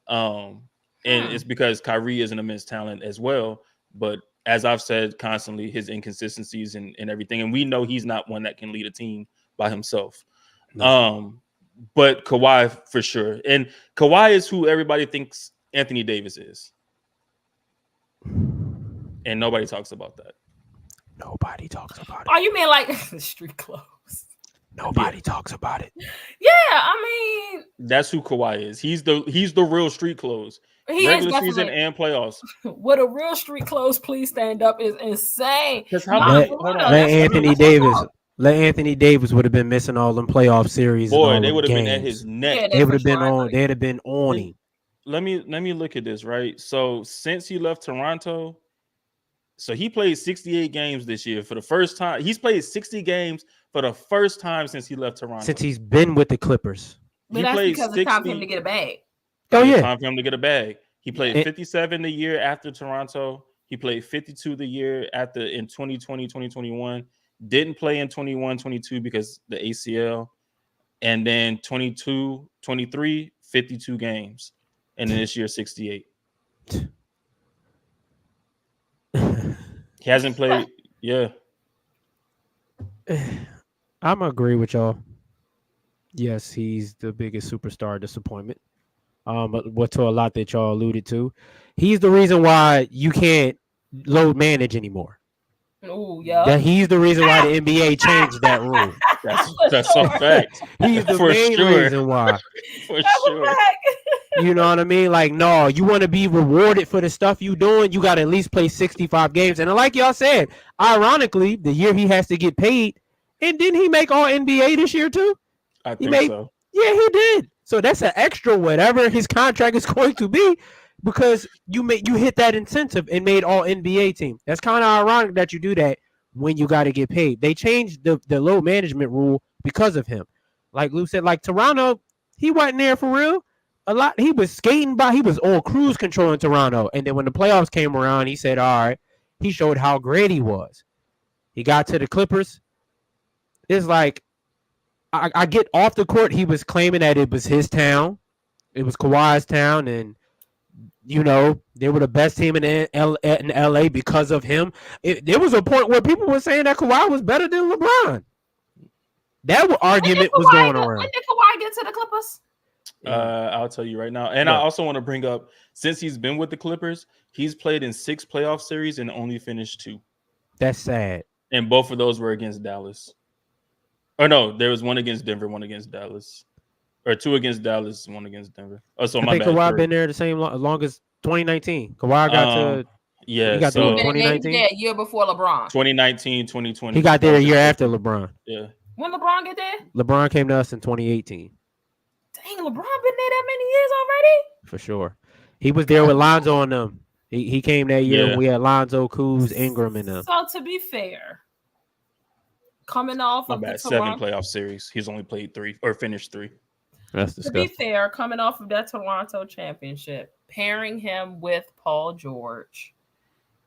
Speaker 2: And it's because Kyrie is an immense talent as well. But as I've said constantly, his inconsistencies and everything, and we know he's not one that can lead a team by himself. No. But Kawhi for sure. And Kawhi is who everybody thinks Anthony Davis is. And nobody talks about that.
Speaker 3: Nobody talks about it.
Speaker 1: Oh, you mean like the street clothes?
Speaker 3: Nobody talks about it.
Speaker 1: Yeah, I mean,
Speaker 2: that's who Kawhi is. He's the real street clothes. Regular season and playoffs.
Speaker 1: What a real street clothes, please stand up, is insane.
Speaker 3: Let Anthony Davis Anthony Davis would have been missing all them playoff series.
Speaker 2: Boy,
Speaker 3: and
Speaker 2: they
Speaker 3: all
Speaker 2: would have been at
Speaker 3: games.
Speaker 2: his neck.
Speaker 1: Yeah,
Speaker 3: They would have
Speaker 1: for
Speaker 3: been
Speaker 1: sure.
Speaker 3: on. They'd have been on him.
Speaker 2: Let me look at this, right? So since he left Toronto, so he played 68 games this year for the first time. He's played 60 games for the first time since he left Toronto.
Speaker 3: Since he's been with the Clippers.
Speaker 1: But that's because it's time for him to get a bag.
Speaker 3: Oh yeah,
Speaker 2: time for him to get a bag. He played 57 the year after Toronto. He played 52 the year after in 2020, 2021. Didn't play in 21, 22 because the ACL. And then 22, 23, 52 games. And then this year, 68. He hasn't played. Yeah.
Speaker 3: I'm agree with y'all. Yes, he's the biggest superstar disappointment. But what to a lot that y'all alluded to, he's the reason why you can't load manage anymore.
Speaker 1: Oh yeah.
Speaker 3: He's the reason why the NBA changed that rule.
Speaker 2: That's a fact.
Speaker 3: He's the main reason why.
Speaker 2: For sure.
Speaker 3: You know what I mean? Like, no, you want to be rewarded for the stuff you doing, you got to at least play 65 games. And like y'all said, ironically, the year he has to get paid, and didn't he make all NBA this year too?
Speaker 2: I think so.
Speaker 3: Yeah, he did. So that's an extra whatever his contract is going to be, because you hit that incentive and made all NBA team. That's kind of ironic that you do that when you got to get paid. They changed the load management rule because of him. Like Lou said, like Toronto, he wasn't there for real. A lot. He was skating by. He was on cruise control in Toronto. And then when the playoffs came around, he said, all right, he showed how great he was. He got to the Clippers. It's like, I get off the court. He was claiming that it was his town. It was Kawhi's town. And, you know, they were the best team in LA because of him. There was a point where people were saying that Kawhi was better than LeBron. That argument was going around.
Speaker 1: When did Kawhi get to the Clippers?
Speaker 2: I'll tell you right now. And I also want to bring up, since he's been with the Clippers, he's played in 6 playoff series and only finished 2.
Speaker 3: That's sad.
Speaker 2: And both of those were against Dallas. Or no, there was one against Denver, one against Dallas. Or 2 against Dallas, 1 against Denver. Oh, so
Speaker 3: I think Kawhi been there the same long as 2019. Kawhi got to...
Speaker 2: Yeah,
Speaker 3: he got
Speaker 2: so
Speaker 3: 2019.
Speaker 1: Yeah, year before LeBron.
Speaker 2: 2019, 2020.
Speaker 3: He got there a year after LeBron.
Speaker 2: Yeah.
Speaker 1: When LeBron get there?
Speaker 3: LeBron came to us in 2018.
Speaker 1: Dang, LeBron been there that many years already?
Speaker 3: For sure. He was there with Lonzo and them. He came that year when we had Lonzo, Kuz, Ingram, and them.
Speaker 1: So to be fair, coming off of the
Speaker 2: 7 playoff series, he's only played 3 or finished 3.
Speaker 3: That's disgusting.
Speaker 1: To be fair, coming off of that Toronto championship, pairing him with Paul George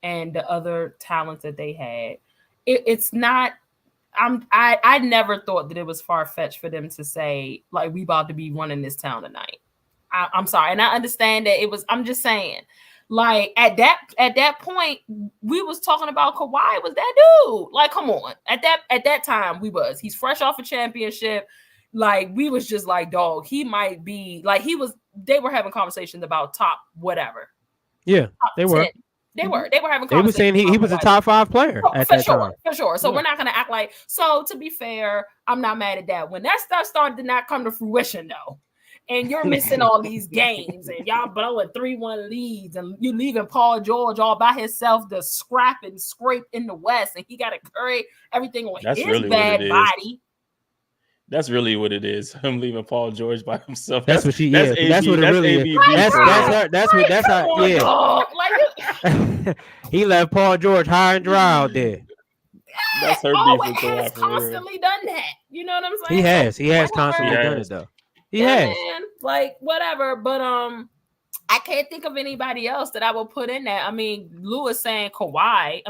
Speaker 1: and the other talents that they had, it's not. I never thought that it was far-fetched for them to say, like, we about to be running this town tonight. I'm sorry, and I understand that it was. I'm just saying, like, at that point, we was talking about Kawhi was that dude. Like, come on, at that time, he's fresh off a championship. Like, we was just like, dog, he might be like they were having conversations about top whatever.
Speaker 3: Yeah, they were.
Speaker 1: 10. They were having conversations.
Speaker 3: They were saying he was a top 5 player at that time.
Speaker 1: For sure. So we're not gonna act like. So to be fair, I'm not mad at that. When that stuff started to not come to fruition though, and you're missing all these games, and y'all blowing 3-1 leads, and you leaving Paul George all by himself to scrap and scrape in the West, and he got to carry everything on his
Speaker 2: really
Speaker 1: bad body.
Speaker 2: That's really what it is. Him leaving Paul George by himself.
Speaker 3: That's what she. That's what it really is. That's how. Yeah. He left Paul George high and dry out there.
Speaker 2: That's her
Speaker 1: beef. He has constantly done that. You know what I'm saying?
Speaker 3: He has constantly done it though. He has.
Speaker 1: Man, like whatever, but I can't think of anybody else that I will put in that. I mean, Lou is saying Kawhi,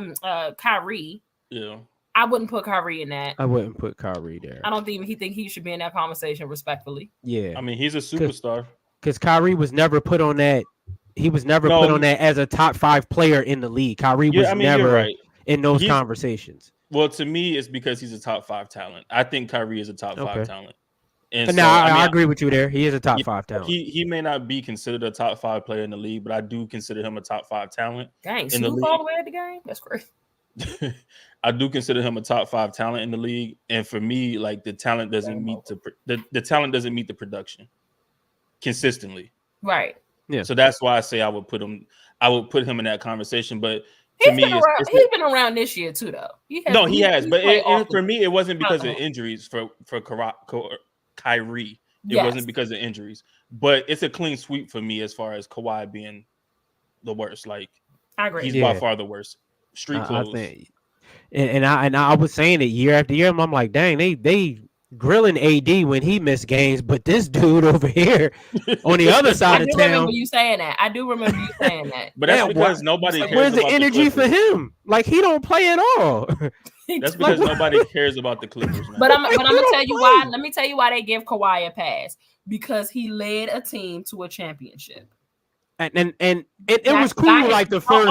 Speaker 1: Kyrie.
Speaker 2: Yeah.
Speaker 1: I wouldn't put Kyrie in that.
Speaker 3: I wouldn't put Kyrie there.
Speaker 1: I don't think he should be in that conversation, respectfully.
Speaker 3: Yeah.
Speaker 2: I mean, he's a superstar.
Speaker 3: Because Kyrie was never put on that. He was never put on that as a top 5 player in the league. Kyrie was never in those conversations.
Speaker 2: Well, to me, it's because he's a top 5 talent. I think Kyrie is a top 5 talent.
Speaker 3: And so, I agree with you there. He is a top 5 talent.
Speaker 2: He may not be considered a top 5 player in the league, but I do consider him a top 5 talent.
Speaker 1: Dang, Snoop all the way at the game? That's crazy.
Speaker 2: I do consider him a top 5 talent in the league, and for me, like the talent doesn't meet the talent doesn't meet the production consistently.
Speaker 1: Right.
Speaker 3: Yeah.
Speaker 2: So that's why I say I would put him in that conversation. But to me,
Speaker 1: he's been around this year too, though.
Speaker 2: He has. But for me, it wasn't because of injuries for Kyrie. It wasn't because of injuries. But it's a clean sweep for me as far as Kawhi being the worst. Like,
Speaker 1: I agree.
Speaker 2: He's by far the worst. Street clothes.
Speaker 3: And I was saying it year after year. I'm like, dang, they grilling AD when he missed games, but this dude over here on the other side of town.
Speaker 1: I remember you saying that. I do remember you saying that.
Speaker 2: But that's because nobody cares.
Speaker 3: Where's the energy for him? Like, he don't play at all.
Speaker 2: That's because nobody cares about the Clippers. Man.
Speaker 1: But I'm gonna tell you why. Let me tell you why they give Kawhi a pass. Because he led a team to a championship.
Speaker 3: And it was cool, like the first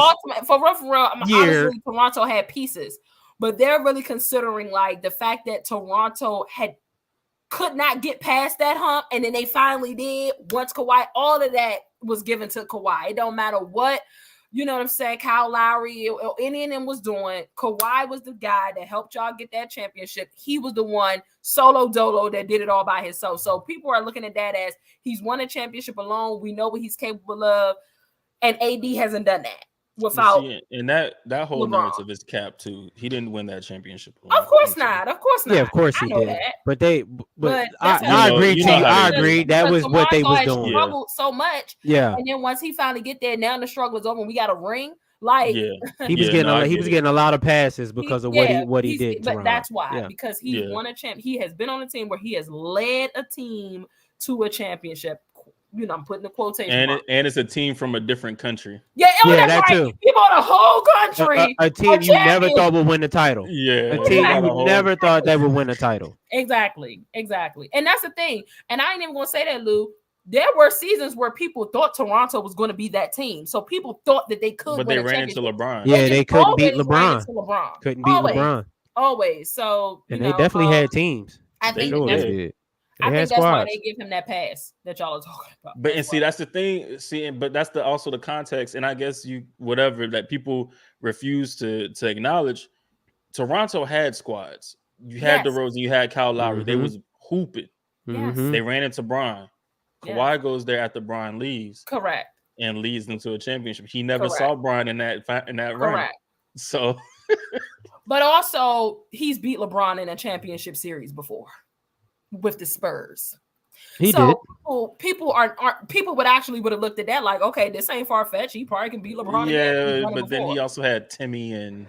Speaker 1: year. Honestly, Toronto had pieces, but they're really considering like the fact that Toronto could not get past that hump, and then they finally did. Once Kawhi, all of that was given to Kawhi. It don't matter what, you know what I'm saying, Kyle Lowry or any of them was doing. Kawhi was the guy that helped y'all get that championship. He was the one solo dolo that did it all by himself. So people are looking at that as he's won a championship alone. We know what he's capable of, and AD hasn't done that without.
Speaker 2: And that whole LeBron. Narrative is capped too. He didn't win that championship alone.
Speaker 1: Of course not. Of course not.
Speaker 3: Yeah, of course he did. That. But I agree. I agree. That was what they was doing.
Speaker 1: Struggled so much.
Speaker 3: Yeah.
Speaker 1: And then once he finally get there, now the struggle is over. We got a ring. Like
Speaker 3: he was getting a lot of passes because of what he did.
Speaker 1: But that's why because he won a champ. He has been on a team where he has led a team to a championship. You know, I'm putting the quotation.
Speaker 2: And it's a team from a different country.
Speaker 1: Yeah,
Speaker 3: that
Speaker 1: right.
Speaker 3: too.
Speaker 1: He bought a whole country.
Speaker 3: A team you never thought would win the title.
Speaker 2: Yeah,
Speaker 3: a team you never thought that would win a title.
Speaker 1: Exactly. And that's the thing. And I ain't even gonna say that, Lou. There were seasons where people thought Toronto was going to be that team, so people thought that they could.
Speaker 2: But they ran into LeBron.
Speaker 3: Yeah, they couldn't beat LeBron. Couldn't beat LeBron.
Speaker 1: Always. So
Speaker 3: and they definitely had teams.
Speaker 1: I think that's why they give him that pass that y'all are talking about.
Speaker 2: But that's the thing. But that's also the context, and I guess that people refuse to acknowledge. Toronto had squads. You had DeRozan, you had Kyle Lowry. They was hooping.
Speaker 1: Yes.
Speaker 2: They ran into Bron. Kawhi goes there after Bron leaves.
Speaker 1: Correct.
Speaker 2: And leads them to a championship. He never saw Bron in that run. So,
Speaker 1: but also he's beat LeBron in a championship series before with the Spurs.
Speaker 3: He did.
Speaker 1: People would have looked at that like, okay, this ain't far fetched. He probably can beat LeBron.
Speaker 2: Yeah, but then he also had Timmy and.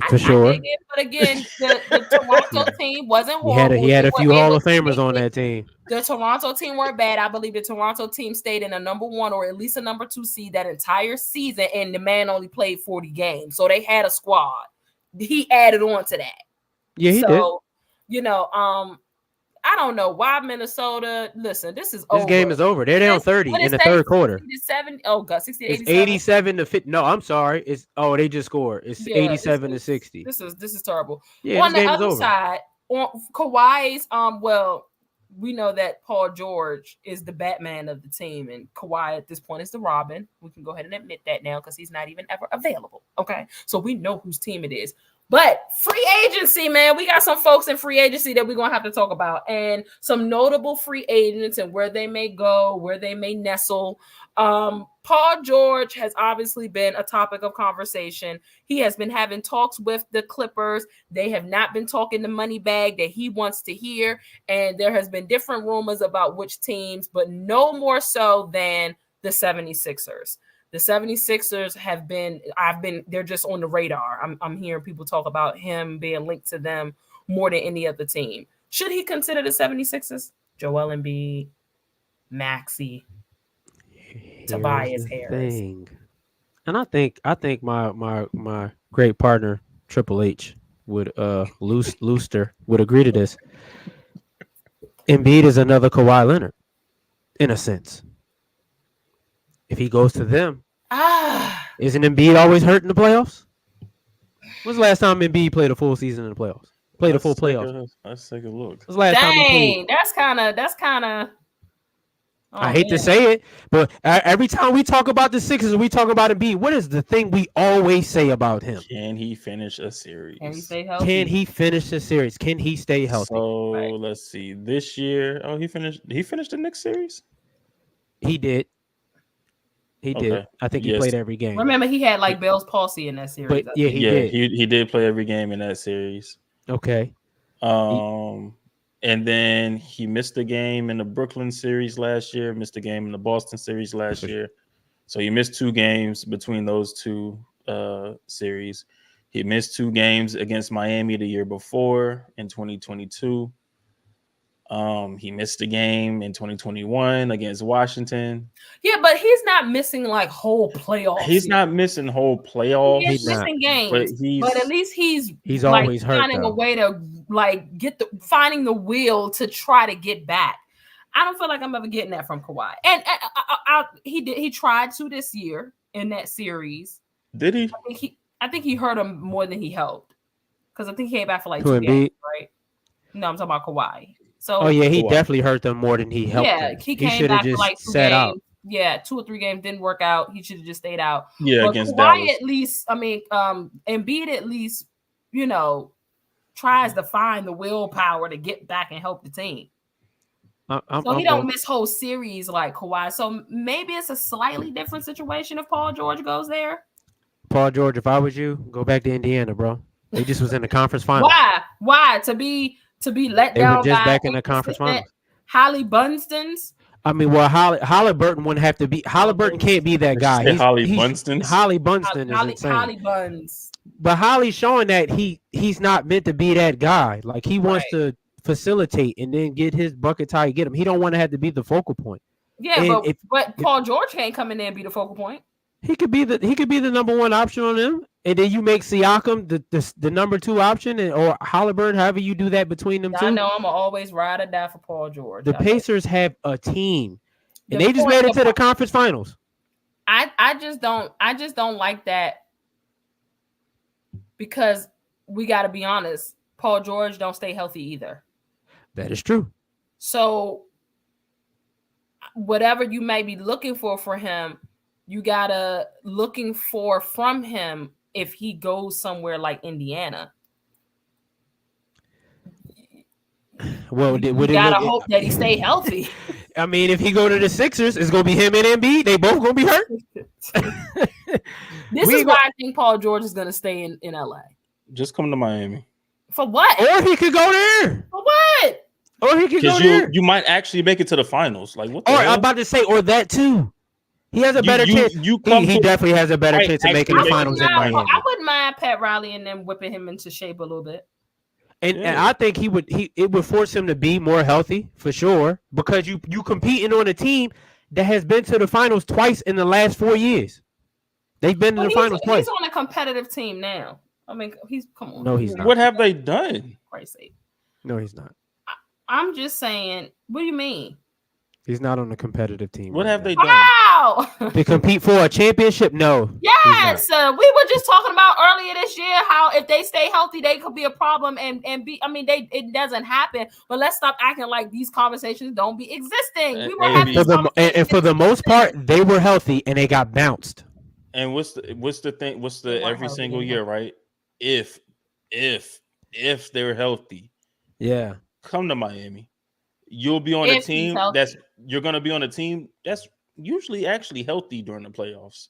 Speaker 3: For sure.
Speaker 1: But again, the Toronto team wasn't horrible.
Speaker 3: He had a few Hall of Famers on that team.
Speaker 1: The Toronto team weren't bad. I believe the Toronto team stayed in a number 1 or at least a number 2 seed that entire season, and the man only played 40 games. So they had a squad. He added on to that.
Speaker 3: Yeah, he did.
Speaker 1: You know, I don't know why Minnesota. Listen, this
Speaker 3: game is over. They're down 30 in the third quarter.
Speaker 1: 60 God, 60
Speaker 3: it's 87 to 50. No, I'm sorry. They just scored. It's 87 to 60.
Speaker 1: This is terrible.
Speaker 3: Yeah,
Speaker 1: on the other side, on Kawhi's we know that Paul George is the Batman of the team, and Kawhi at this point is the Robin. We can go ahead and admit that now because he's not even ever available. Okay, so we know whose team it is. But free agency, man, we got some folks in free agency that we're going to have to talk about, and some notable free agents and where they may go, where they may nestle. Paul George has obviously been a topic of conversation. He has been having talks with the Clippers. They have not been talking the money bag that he wants to hear, and there has been different rumors about which teams, but no more so than the 76ers. The 76ers they're just on the radar. I'm hearing people talk about him being linked to them more than any other team. Should he consider the 76ers? Joel Embiid, Maxey, Tobias Harris.
Speaker 3: And I think my great partner, Triple H, would Looster would agree to this. Embiid is another Kawhi Leonard, in a sense. If he goes to them, isn't Embiid always hurt in the playoffs? When's the last time Embiid played a full season in the playoffs? Played a full playoffs.
Speaker 2: Let's take a look.
Speaker 3: When's the last time he played?
Speaker 1: That's kind of.
Speaker 3: I hate to say it, but every time we talk about the Sixers, we talk about Embiid. What is the thing we always say about him?
Speaker 2: Can he finish a series?
Speaker 1: Can he stay healthy?
Speaker 3: Can he finish the series? Can he stay healthy?
Speaker 2: So let's see. This year, he finished the next series.
Speaker 3: He did. He did. I think he played every game.
Speaker 1: Remember, he had like Bell's palsy in that series.
Speaker 3: But he did.
Speaker 2: He did play every game in that series.
Speaker 3: Okay.
Speaker 2: And then he missed a game in the Brooklyn series last year, missed a game in the Boston series last year. So he missed 2 games between those 2 series. He missed 2 games against Miami the year before in 2022. He missed a game in 2021 against Washington.
Speaker 1: Yeah, but he's not missing like whole playoffs.
Speaker 2: He's not missing whole playoffs.
Speaker 1: He's missing games, but at least he's like
Speaker 3: always hurt,
Speaker 1: finding a way to like finding the will to try to get back. I don't feel like I'm ever getting that from Kawhi, and he tried to this year in that series.
Speaker 2: Did he?
Speaker 1: I think he hurt him more than he helped, because I think he came back for like 2 games, right? No, I'm talking about Kawhi. So,
Speaker 3: he definitely hurt them more than he helped.
Speaker 1: Yeah, he came back for like 2 games. Out. Yeah, 2 or 3 games didn't work out. He should have just stayed out.
Speaker 2: Yeah,
Speaker 1: but
Speaker 2: against
Speaker 1: Kawhi
Speaker 2: Dallas.
Speaker 1: at least, Embiid at least, tries to find the willpower to get back and help the team. So he don't miss whole series like Kawhi. So maybe it's a slightly different situation if Paul George goes there.
Speaker 3: Paul George, if I was you, go back to Indiana, bro. They just was in the conference finals.
Speaker 1: Why? To be let
Speaker 3: they
Speaker 1: down.
Speaker 3: Were just back in the conference finals.
Speaker 1: Holly Bunstons.
Speaker 3: I mean, well, Halliburton wouldn't have to be. Halliburton can't be that guy.
Speaker 2: Holly Bunston.
Speaker 3: Holly Bunston is insane.
Speaker 1: Holly Buns.
Speaker 3: But Holly's showing that he's not meant to be that guy. Like he wants to facilitate and then get his buckets how he get him. He don't want to have to be the focal point.
Speaker 1: Yeah, but Paul George can't come in there and be the focal point.
Speaker 3: He could be the number 1 option on him, and then you make Siakam the number 2 option, or Halliburton, however you do that between them two.
Speaker 1: I know I'm always ride or die for Paul George.
Speaker 3: The Pacers have a team, and they just made it to the conference finals.
Speaker 1: I just don't like that, because we got to be honest. Paul George don't stay healthy either.
Speaker 3: That is true.
Speaker 1: So whatever you may be looking for him, you gotta looking for from him if he goes somewhere like Indiana.
Speaker 3: Well,
Speaker 1: you gotta hope that he stay healthy.
Speaker 3: I mean, if he go to the Sixers, it's gonna be him and Embiid. They both gonna be hurt.
Speaker 1: This is why I think Paul George is gonna stay in LA.
Speaker 2: Just come to Miami.
Speaker 1: For what?
Speaker 3: Or he could go there.
Speaker 1: For what?
Speaker 3: Or he could go there.
Speaker 2: You might actually make it to the finals. Like what?
Speaker 3: I'm about to say, or that too. He has a better chance. He definitely has a better chance of making the finals in Miami.
Speaker 1: I wouldn't mind Pat Riley and them whipping him into shape a little bit.
Speaker 3: And I think it would force him to be more healthy for sure, because you competing on a team that has been to the finals twice in the last 4 years. They've been to the finals twice.
Speaker 1: He's on a competitive team now. I mean, come on.
Speaker 3: No, he's not.
Speaker 2: What have they done?
Speaker 1: Crazy.
Speaker 3: No, he's not.
Speaker 1: I'm just saying. What do you mean?
Speaker 3: He's not on a competitive team.
Speaker 2: What have they done?
Speaker 1: Wow!
Speaker 3: To compete for a championship? No.
Speaker 1: Yes, we were just talking about earlier this year how if they stay healthy, they could be a problem and be. I mean, it doesn't happen. But let's stop acting like these conversations don't be existing. We were having
Speaker 3: and for the most part, they were healthy and they got bounced.
Speaker 2: And what's the thing? What's the every single year, right? If they're healthy,
Speaker 3: yeah,
Speaker 2: come to Miami. You'll be on a team you're going to be on a team that's usually actually healthy during the playoffs.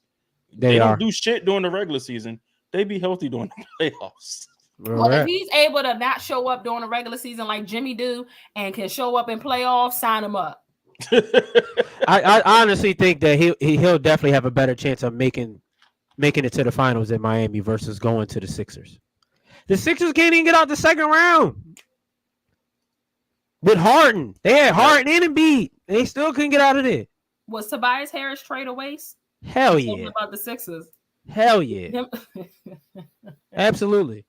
Speaker 2: They don't do shit during the regular season. They be healthy during the playoffs.
Speaker 1: Well, if he's able to not show up during the regular season like Jimmy do and can show up in playoffs, sign him up.
Speaker 3: I honestly think that he'll definitely have a better chance of making it to the finals in Miami versus going to the Sixers. The Sixers can't even get out the second round. With Harden. They had Harden and Embiid. They still couldn't get out of there.
Speaker 1: Was Tobias Harris trade a waste?
Speaker 3: Hell yeah.
Speaker 1: Talking about the Sixers.
Speaker 3: Hell yeah. Absolutely.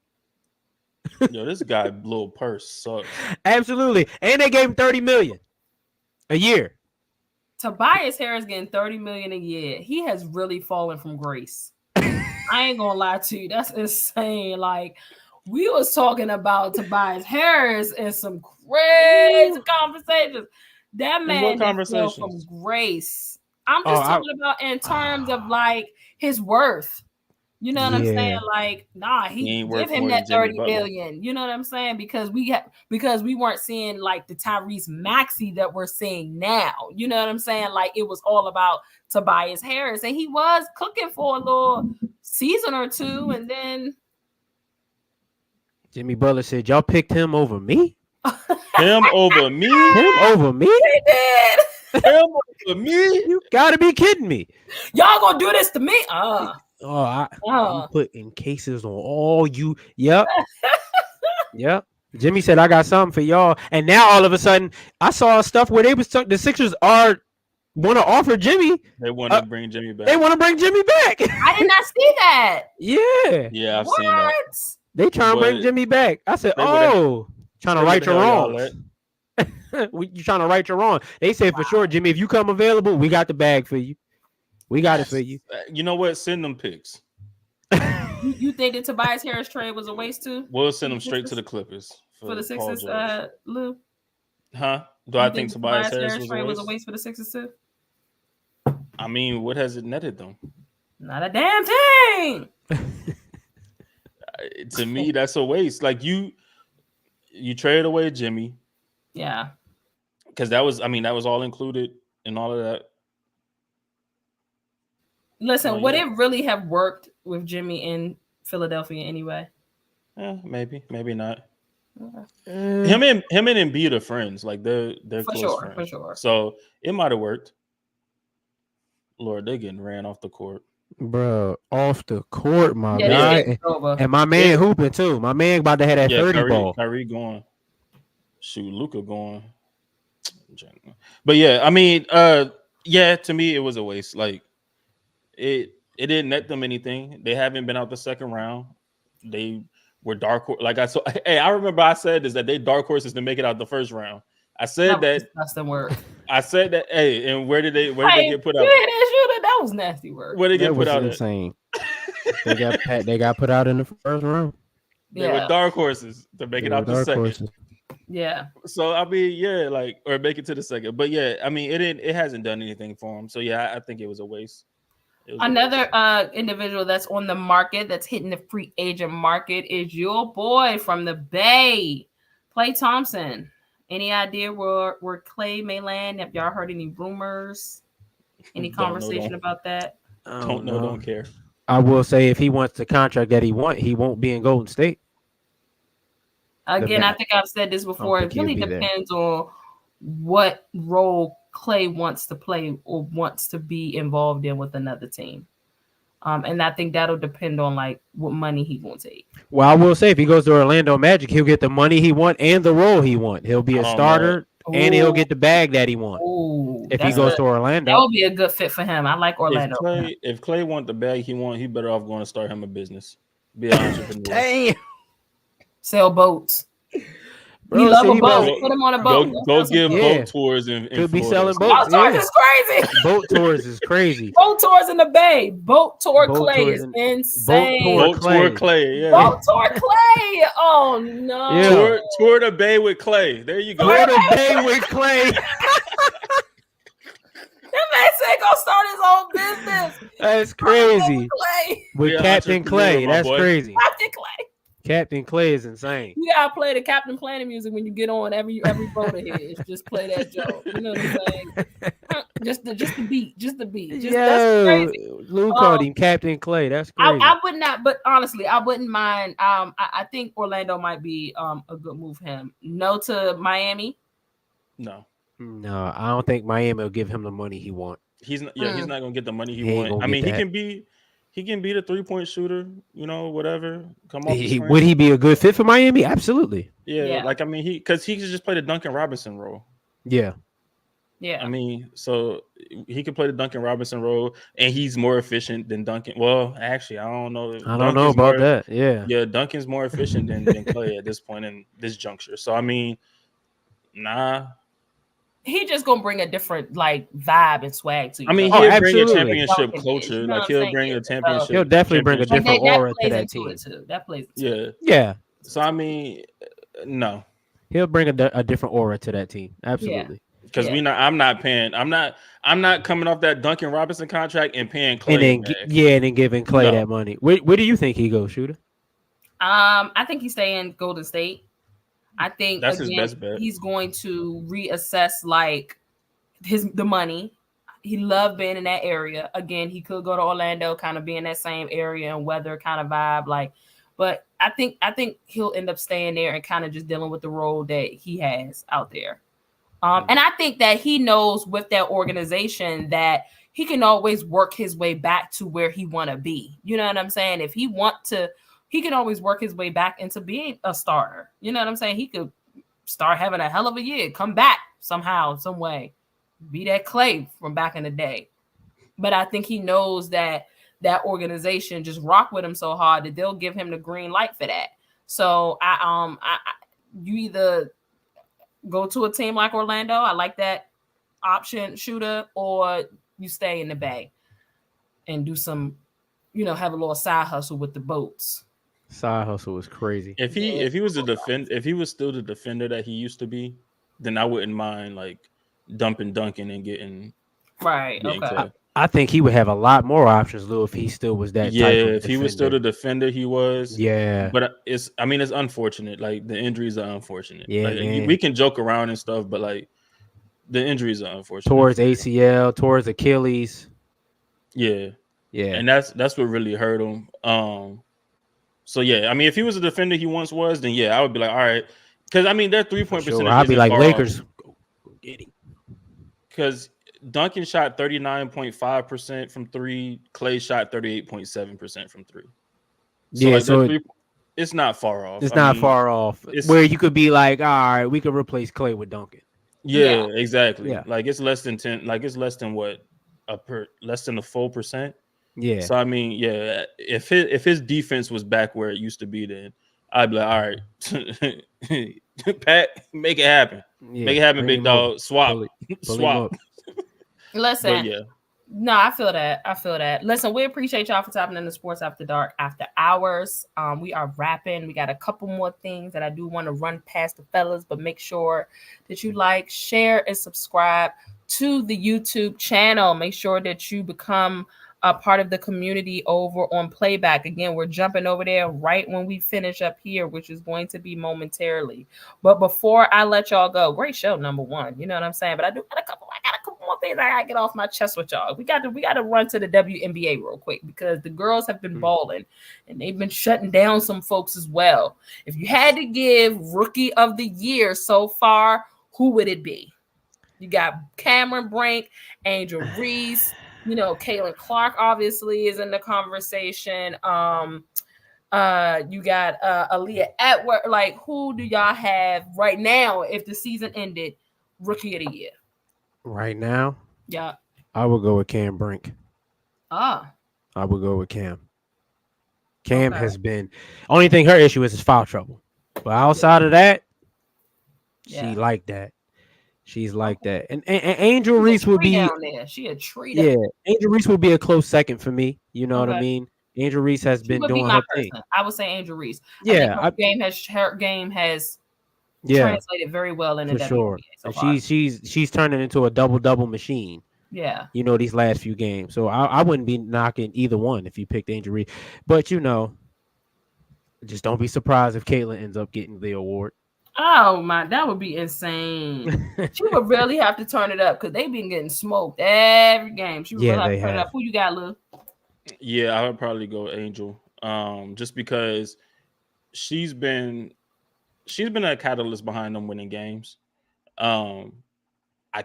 Speaker 2: Yo, this guy little purse sucks.
Speaker 3: Absolutely. And they gave him $30 million a year.
Speaker 1: Tobias Harris getting $30 million a year. He has really fallen from grace. I ain't gonna lie to you. That's insane. Like, we was talking about Tobias Harris in some crazy conversations. That man fell from grace. I'm just talking about in terms of like his worth. You know what I'm saying?
Speaker 3: Yeah.
Speaker 1: Like, nah,
Speaker 2: He ain't
Speaker 1: give
Speaker 2: worth
Speaker 1: him
Speaker 2: more
Speaker 1: that
Speaker 2: than Jimmy
Speaker 1: 30
Speaker 2: Butler.
Speaker 1: million. You know what I'm saying? Because we weren't seeing like the Tyrese Maxey that we're seeing now. You know what I'm saying? Like it was all about Tobias Harris, and he was cooking for a little season or two, and then
Speaker 3: Jimmy Butler said, "Y'all picked him over me?
Speaker 2: Him over me?
Speaker 3: Him over me?
Speaker 1: they did.
Speaker 2: Him over me?
Speaker 3: You gotta be kidding me!"
Speaker 1: Y'all gonna do this to me?
Speaker 3: I'm putting cases on all you. Yep. Yep. Jimmy said, "I got something for y'all." And now all of a sudden, I saw stuff where the Sixers want to offer Jimmy.
Speaker 2: They want to bring Jimmy back.
Speaker 3: They want to bring Jimmy back.
Speaker 1: I did not see that.
Speaker 3: Yeah.
Speaker 2: Yeah, I've seen that.
Speaker 3: They trying to bring Jimmy back. I said, trying to right your wrongs. You trying to right your wrong. They said for sure, Jimmy, if you come available, we got the bag for you. We got it for you.
Speaker 2: You know what? Send them picks.
Speaker 1: You think the Tobias Harris trade was a waste too?
Speaker 2: We'll send them straight to the Clippers
Speaker 1: for the Sixers, Lou.
Speaker 2: Huh? Do I think Tobias Harris
Speaker 1: was a waste for the Sixers too?
Speaker 2: I mean, what has it netted them?
Speaker 1: Not a damn thing.
Speaker 2: To me, that's a waste. Like you traded away Jimmy.
Speaker 1: Yeah.
Speaker 2: Because that was all included in all of that.
Speaker 1: Listen, would it really have worked with Jimmy in Philadelphia anyway?
Speaker 2: Maybe not. Him and Embiid are friends. Like they're close friends.
Speaker 1: For sure.
Speaker 2: So it might have worked. Lord, they're getting ran off the court.
Speaker 3: Bro, off the court, my guy. And my man hooping too. My man about to have that 30 ball.
Speaker 2: Kyrie going. Shoot, Luka going. But yeah, I mean, to me it was a waste. Like it didn't net them anything. They haven't been out the second round. They were dark horse. Like I remember I said this, that they dark horses to make it out the first round. I said that.
Speaker 1: That's the word.
Speaker 2: I said that. Hey, and where did they get put out?
Speaker 1: That was nasty word.
Speaker 2: Where did they get put out?
Speaker 3: Insane. They got put out in the first round.
Speaker 2: They were dark horses to make it out the second. Horses.
Speaker 1: Yeah.
Speaker 2: So I mean, or make it to the second. But yeah, I mean, it hasn't done anything for him. So yeah, I think it was a waste.
Speaker 1: Another individual that's on the market, that's hitting the free agent market, is your boy from the Bay, Klay Thompson. Any idea where Klay may land? Have y'all heard any rumors? Any conversation about that?
Speaker 2: Don't know. Don't care.
Speaker 3: I will say if he wants the contract that he won't be in Golden State.
Speaker 1: Again, I think I've said this before. It really depends on what role Klay wants to play or wants to be involved in with another team. And I think that'll depend on like what money he won't take.
Speaker 3: Well, I will say if he goes to Orlando Magic, he'll get the money he want and the role he want. He'll be a starter and he'll get the bag that he wants. If he goes to Orlando,
Speaker 1: that would be a good fit for him. I like Orlando.
Speaker 2: If Klay want the bag he want, he better off going to start him a business. Be an entrepreneur.
Speaker 3: Damn.
Speaker 1: Sell boats.
Speaker 3: Bro,
Speaker 1: he love a boat. Put him on a boat.
Speaker 2: Go give boat tours in
Speaker 3: Could be
Speaker 2: Florida.
Speaker 3: selling boats.
Speaker 1: Boat tours is crazy.
Speaker 3: Boat tours is crazy.
Speaker 1: Boat tours in the Bay. Boat tour Klay is insane.
Speaker 2: Boat tour Klay. Yeah.
Speaker 1: Boat tour Klay. Oh no.
Speaker 3: Yeah.
Speaker 2: Tour the Bay with Klay. There you go.
Speaker 3: Tour the Bay with Klay.
Speaker 1: That man said go start his own business.
Speaker 3: That's crazy. With Captain Klay. That's crazy.
Speaker 1: Captain Klay.
Speaker 3: Captain Klay is insane.
Speaker 1: You gotta play the Captain Planet music when you get on every boat ahead. Just play that joke. You know what I'm saying? Just the beat. That's crazy.
Speaker 3: Lou called him Captain Klay. That's crazy.
Speaker 1: I would not, but honestly, I wouldn't mind. I think Orlando might be a good move for him. No to Miami.
Speaker 2: No,
Speaker 3: I don't think Miami will give him the money he wants.
Speaker 2: He's not gonna get the money he wants. I mean, he can be the 3-point shooter, whatever. Come off.
Speaker 3: Would he be a good fit for Miami? Absolutely.
Speaker 2: Yeah. Like I mean, because he could just play the Duncan Robinson role.
Speaker 3: Yeah.
Speaker 1: Yeah.
Speaker 2: I mean, so he could play the Duncan Robinson role, and he's more efficient than Duncan. Well, actually, I don't know.
Speaker 3: I don't know about that. Yeah.
Speaker 2: Yeah, Duncan's more efficient than Klay at this point in this juncture. So I mean, nah.
Speaker 1: He just gonna bring a different like vibe and swag to you.
Speaker 2: I mean, he'll bring a championship culture. Like he'll bring a championship.
Speaker 3: He'll definitely bring a different aura to that team.
Speaker 1: That plays.
Speaker 3: Yeah.
Speaker 2: So I mean, no.
Speaker 3: He'll bring a different aura to that team. Absolutely.
Speaker 2: Because I'm not paying. I'm not coming off that Duncan Robinson contract and paying Clay.
Speaker 3: And then giving Clay that money. Where do you think he goes, Shooter?
Speaker 1: I think he's staying Golden State. I think
Speaker 2: that's his best bet.
Speaker 1: He's going to reassess like the money. He loved being in that area. Again, he could go to Orlando, kind of be in that same area and weather kind of vibe. Like, but I think he'll end up staying there and kind of just dealing with the role that he has out there. And I think that he knows with that organization that he can always work his way back to where he want to be. You know what I'm saying? If he want to, he can always work his way back into being a starter. You know what I'm saying? He could start having a hell of a year, come back somehow, some way, be that Clay from back in the day. But I think he knows that that organization just rock with him so hard that they'll give him the green light for that. So you either go to a team like Orlando, I like that option, Shooter, or you stay in the Bay and do some, have a little side hustle with the boats.
Speaker 3: Side hustle was crazy.
Speaker 2: If he was if he was still the defender that he used to be, then I wouldn't mind like dumping Duncan and getting
Speaker 1: okay.
Speaker 3: I think he would have a lot more options, Lou, if he still was that.
Speaker 2: Yeah, if he was still the defender he was.
Speaker 3: Yeah,
Speaker 2: but it's unfortunate. Like the injuries are unfortunate.
Speaker 3: Yeah,
Speaker 2: like, we can joke around and stuff, but like the injuries are unfortunate.
Speaker 3: Towards ACL, towards Achilles.
Speaker 2: Yeah,
Speaker 3: yeah,
Speaker 2: and that's what really hurt him. So yeah, I mean, if he was a defender he once was, then yeah, I would be like, all right, because I mean, their 3-point percentage.
Speaker 3: I'd be like, Lakers, go get him.
Speaker 2: Because Duncan shot 39.5% from three. Clay shot 38.7% from three. So it's not far off.
Speaker 3: It's not far off. Where you could be like, all right, we could replace Clay with Duncan.
Speaker 2: Yeah, exactly.
Speaker 3: Yeah.
Speaker 2: Like it's less than 10. Like it's less than less than a full percent.
Speaker 3: Yeah.
Speaker 2: So I mean, yeah, if his defense was back where it used to be, then I'd be like, all right, Pat, make it happen. Yeah, make it happen, big dog. Swap. Swap.
Speaker 1: Listen, no, I feel that. Listen, we appreciate y'all for tapping in the Sports After Dark After Hours. We are wrapping. We got a couple more things that I do want to run past the fellas, but make sure that you like, share, and subscribe to the YouTube channel. Make sure that you become a part of the community over on Playback. Again, we're jumping over there right when we finish up here, which is going to be momentarily. But before I let y'all go, great show, number one. You know what I'm saying? But I got a couple more things I gotta get off my chest with y'all. We got to run to the WNBA real quick because the girls have been balling and they've been shutting down some folks as well. If you had to give Rookie of the Year so far, who would it be? You got Cameron Brink, Angel Reese. Caitlin Clark obviously is in the conversation. You got Aaliyah Edwards. Like, who do y'all have right now if the season ended Rookie of the Year?
Speaker 3: Right now?
Speaker 1: Yeah.
Speaker 3: I would go with Cam Brink. I would go with Cam. Cam has been only thing her issue is foul trouble. But outside of that, she like that. She's like that. And Angel Reese would be
Speaker 1: down there. She a tree.
Speaker 3: Yeah, Angel Reese would be a close second for me. You know what I mean? Angel Reese has been doing her thing.
Speaker 1: I would say Angel Reese.
Speaker 3: Yeah,
Speaker 1: her game has translated very well in the WNBA.
Speaker 3: Sure. So she's turning into a double machine.
Speaker 1: Yeah.
Speaker 3: These last few games. So I wouldn't be knocking either one if you picked Angel Reese. But just don't be surprised if Caitlin ends up getting the award.
Speaker 1: Oh my, that would be insane. She would really have to turn it up because they've been getting smoked every game. She would really have to turn it up. Who you got, Lou?
Speaker 2: Yeah, I would probably go Angel. Just because she's been a catalyst behind them winning games. I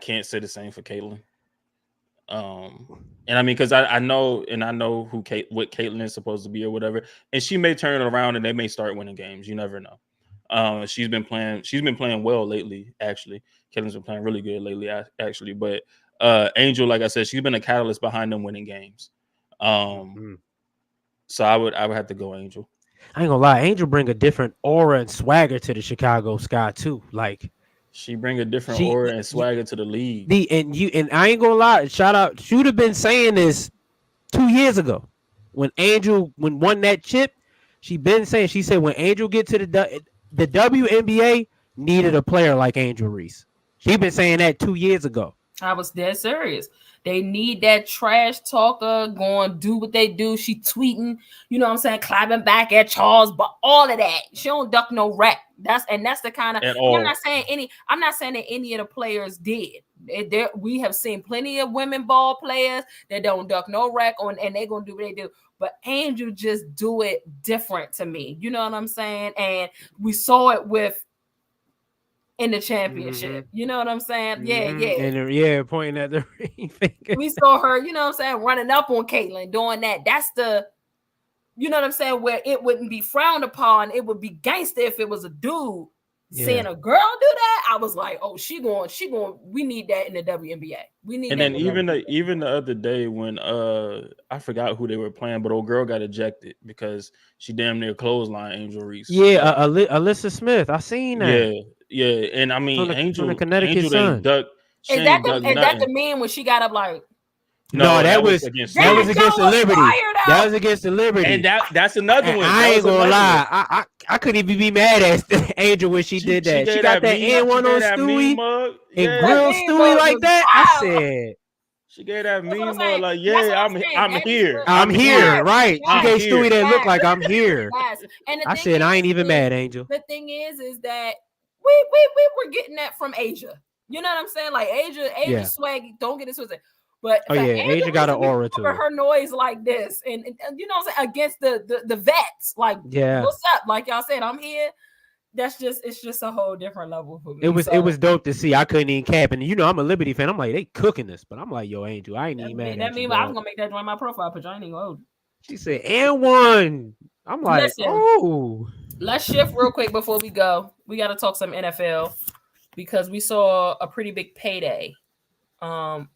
Speaker 2: can't say the same for Caitlin. And I mean, because I know what Caitlin is supposed to be or whatever, and she may turn it around and they may start winning games. You never know. She's been playing well lately, actually. Caitlin's been playing really good lately, actually. But Angel, like I said, she's been a catalyst behind them winning games. So I would have to go Angel.
Speaker 3: I ain't gonna lie, Angel bring a different aura and swagger to the Chicago Sky too. Like
Speaker 2: she bring a different aura and swagger to the league.
Speaker 3: And I ain't gonna lie, shout out, should have been saying this 2 years ago when Angel won that chip. She said when Angel get to the WNBA needed a player like Angel Reese. He been saying that 2 years ago.
Speaker 1: I was dead serious. They need that trash talker going do what they do. She tweeting, you know what I'm saying, clapping back at Charles, but all of that. She don't duck no rap. That's the kind of. I'm not saying that any of the players did. We have seen plenty of women ball players that don't duck no rap on, and they're gonna do what they do. But Angel just do it different to me. You know what I'm saying? And we saw it with. In the championship, you know what I'm saying?
Speaker 3: And pointing at the ring finger.
Speaker 1: We saw her, you know what I'm saying, running up on Caitlyn, doing that. That's the, you know what I'm saying, where it wouldn't be frowned upon. It would be gangster if it was a dude. Seeing a girl do that, I was like, oh, she going. We need that in the WNBA. We need.
Speaker 2: And then even the other day when I forgot who they were playing, but old girl got ejected because she damn near clothesline Angel Reese.
Speaker 3: Yeah, Alyssa Smith. I seen that.
Speaker 2: Yeah, and I mean Angel
Speaker 3: Connecticut
Speaker 2: ain't duck.
Speaker 1: Is that the meme when she got up like?
Speaker 3: No, that was against the Liberty. That was against the Liberty.
Speaker 2: And that's another one.
Speaker 3: I ain't gonna lie. I couldn't even be mad at Angel when she did that. She got that N1 on Stewie and grilled Stewie like that. I said.
Speaker 2: She gave that meme mug like, I'm here.
Speaker 3: I'm here, right? She gave Stewie that look like I'm here.
Speaker 1: And
Speaker 3: I said I ain't even mad, Angel.
Speaker 1: The thing is that we were getting that from Asia. You know what I'm saying? Like Asia swag. Don't get it twisted. But
Speaker 3: Asia got an aura to
Speaker 1: her noise like this, and you know what I'm saying, against the vets. Like, what's up? Like y'all said, I'm here. It's just a whole different level for me.
Speaker 3: It was dope to see. I couldn't even cap, and you know I'm a Liberty fan. I'm like, they cooking this, but I'm like, yo, Angel, I ain't even mad.
Speaker 1: That means I'm gonna make that join my profile picture. I ain't even old.
Speaker 3: She said, and one. I'm like, oh.
Speaker 1: Let's shift real quick before we go. We got to talk some NFL because we saw a pretty big payday. Who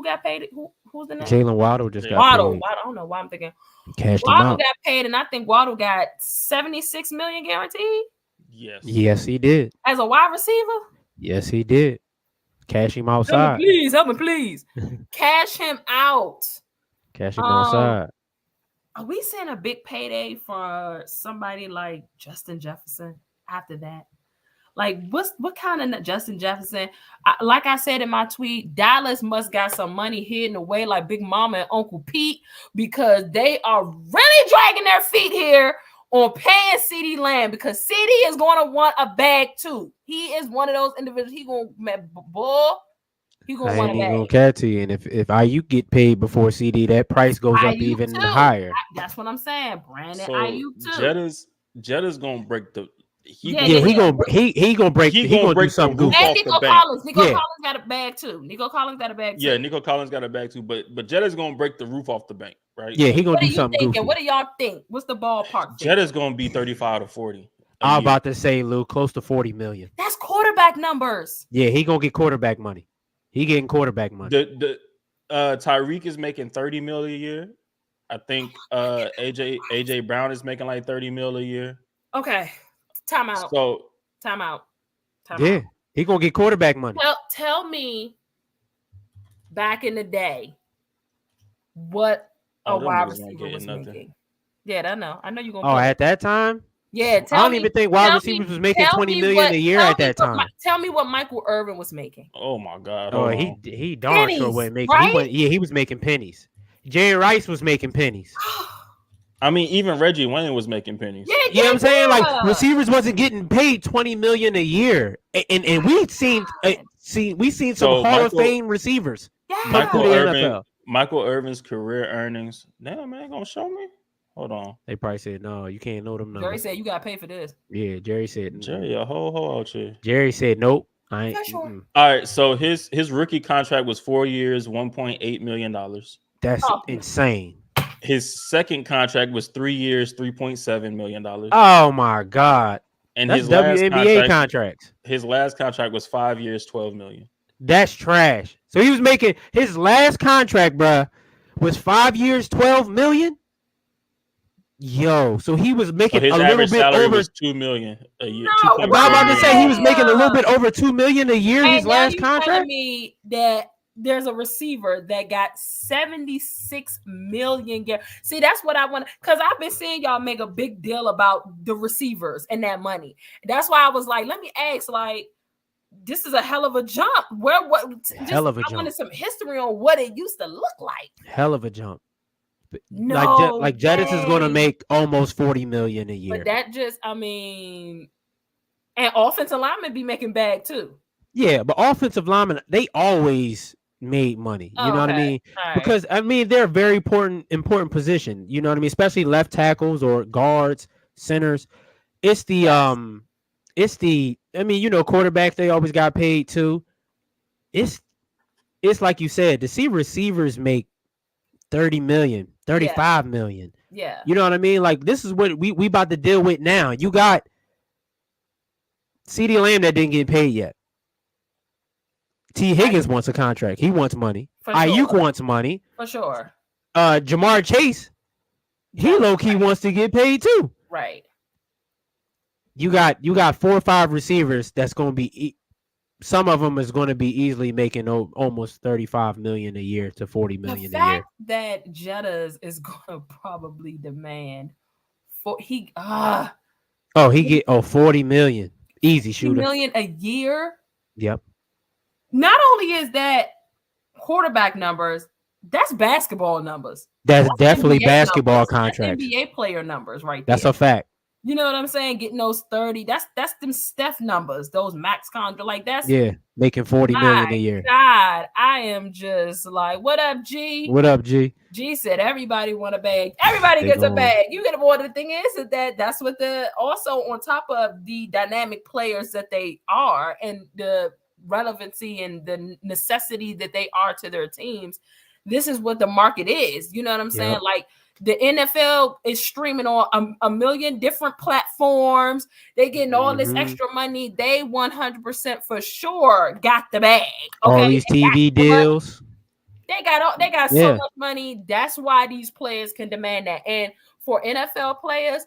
Speaker 1: got paid? Who's the name?
Speaker 3: Jalen Waddle just got paid.
Speaker 1: Waddle. I don't know why I'm thinking.
Speaker 3: Waddle
Speaker 1: got paid, and I think Waddle got $76 million guaranteed.
Speaker 3: Yes, he did.
Speaker 1: As a wide receiver.
Speaker 3: Yes, he did. Cash him outside.
Speaker 1: Help me, please. Cash him out.
Speaker 3: Cash him outside.
Speaker 1: Are we seeing a big payday for somebody like Justin Jefferson after that? Like, what kind of Justin Jefferson? Like I said in my tweet, Dallas must got some money hidden away like Big Mama and Uncle Pete because they are really dragging their feet here on paying CeeDee Lamb because CeeDee is going to want a bag too. He is one of those individuals. He going to want a bag.
Speaker 3: Gonna catch you, and if Ayuk get paid before CeeDee, that price goes up even higher.
Speaker 1: That's what I'm saying. Brandon
Speaker 2: so
Speaker 1: Ayuk too.
Speaker 2: Jetta's gonna break the.
Speaker 3: He gonna do something goofy.
Speaker 1: And Nico Collins got a bag too. Nico Collins got a bag too.
Speaker 2: Yeah, Nico Collins got a bag too. But Jetta's gonna break the roof off the bank, right?
Speaker 3: Yeah, he gonna do something goofy.
Speaker 1: What do y'all think? What's the ballpark?
Speaker 2: Jetta's gonna be 35 to 40.
Speaker 3: I'm about to say, Lou, close to 40 million.
Speaker 1: That's quarterback numbers.
Speaker 3: Yeah, he gonna get quarterback money. He getting quarterback money.
Speaker 2: Tyreek is making 30 mil a year. I think AJ Brown is making like 30 mil a year.
Speaker 1: Okay. Time out.
Speaker 3: Yeah, he gonna get quarterback money.
Speaker 1: Tell me back in the day what a wide receiver was making. Yeah, I know you're gonna.
Speaker 3: Oh, at that time?
Speaker 1: Yeah,
Speaker 3: I don't even think wide receivers was making 20 million a year at that time.
Speaker 1: Tell me what Michael Irvin was making.
Speaker 2: Oh my God!
Speaker 3: Oh, he darn sure wasn't making. Right? He was making pennies. Jerry Rice was making pennies.
Speaker 2: I mean, even Reggie Wayne was making pennies.
Speaker 3: Yeah, you know what I'm saying? Like receivers wasn't getting paid 20 million a year, and we've seen some Hall of Fame receivers.
Speaker 1: Yeah.
Speaker 2: Michael Irvin's career earnings. Damn, man, gonna show me. Hold on.
Speaker 3: They probably said no. You can't know them numbers.
Speaker 1: Jerry said you gotta pay for this.
Speaker 3: Yeah, Jerry said.
Speaker 2: Jerry, a whole out here.
Speaker 3: Jerry said nope. I ain't.
Speaker 1: Sure.
Speaker 2: All right, so his rookie contract was 4 years, $1.8 million.
Speaker 3: That's insane.
Speaker 2: His second contract was 3 years, $3.7 million.
Speaker 3: Oh my God!
Speaker 2: And
Speaker 3: that's
Speaker 2: his last
Speaker 3: WNBA contracts.
Speaker 2: His last contract was 5 years, $12 million.
Speaker 3: That's trash. So he was making his last contract, bruh, was 5 years, $12 million. Yo, so he was making a little bit over
Speaker 2: $2 million a year.
Speaker 1: No,
Speaker 3: I'm about to say he was making a little bit over $2 million a year. His last contract.
Speaker 1: Telling me that there's a receiver that got 76 million. See, that's what I want, because I've been seeing y'all make a big deal about the receivers and that money. That's why I was like, let me ask, like, this is a hell of a jump. I wanted some history on what it used to look like.
Speaker 3: Hell of a jump.
Speaker 1: No,
Speaker 3: like Jettis is going to make almost $40 million a year.
Speaker 1: But that just, I mean, and offensive linemen be making bag too.
Speaker 3: Yeah, but offensive linemen, they always made money. You know what I mean?
Speaker 1: Right.
Speaker 3: Because I mean they're a very important position. You know what I mean? Especially left tackles or guards, centers. It's the I mean, you know, quarterbacks, they always got paid too. It's like you said, to see receivers make 30 million, 35 million.
Speaker 1: Yeah.
Speaker 3: You know what I mean? Like, this is what we about to deal with now. You got CeeDee Lamb that didn't get paid yet. T. Higgins wants a contract. He wants money. Ayuk wants money.
Speaker 1: For sure.
Speaker 3: Jamar Chase, he low-key wants to get paid too.
Speaker 1: Right.
Speaker 3: You got 4 or 5 receivers that's going to be some of them is going to be easily making almost 35 million a year to 40 million a year.
Speaker 1: The fact that Jettas is going to probably demand he get
Speaker 3: 40 million easy shooter.
Speaker 1: 40 million a year.
Speaker 3: Yep.
Speaker 1: Not only is that quarterback numbers, that's basketball numbers.
Speaker 3: That's definitely NBA basketball contracts.
Speaker 1: NBA player numbers right
Speaker 3: there. That's
Speaker 1: a
Speaker 3: fact.
Speaker 1: You know what I'm saying? Getting those 30, that's them Steph numbers, those max contracts. Like that's
Speaker 3: making 40 million a year.
Speaker 1: God, I am just like, what up, G?
Speaker 3: What up, G?
Speaker 1: G said everybody want a bag. Everybody gets a bag. You get a board. The thing is that's what also on top of the dynamic players that they are and the relevancy and the necessity that they are to their teams. This is what the market is. You know what I'm saying? Like, the NFL is streaming on a million different platforms. They getting all this extra money. They 100% for sure got the bag. Okay?
Speaker 3: All these TV deals.
Speaker 1: They got so much money. That's why these players can demand that. And for NFL players,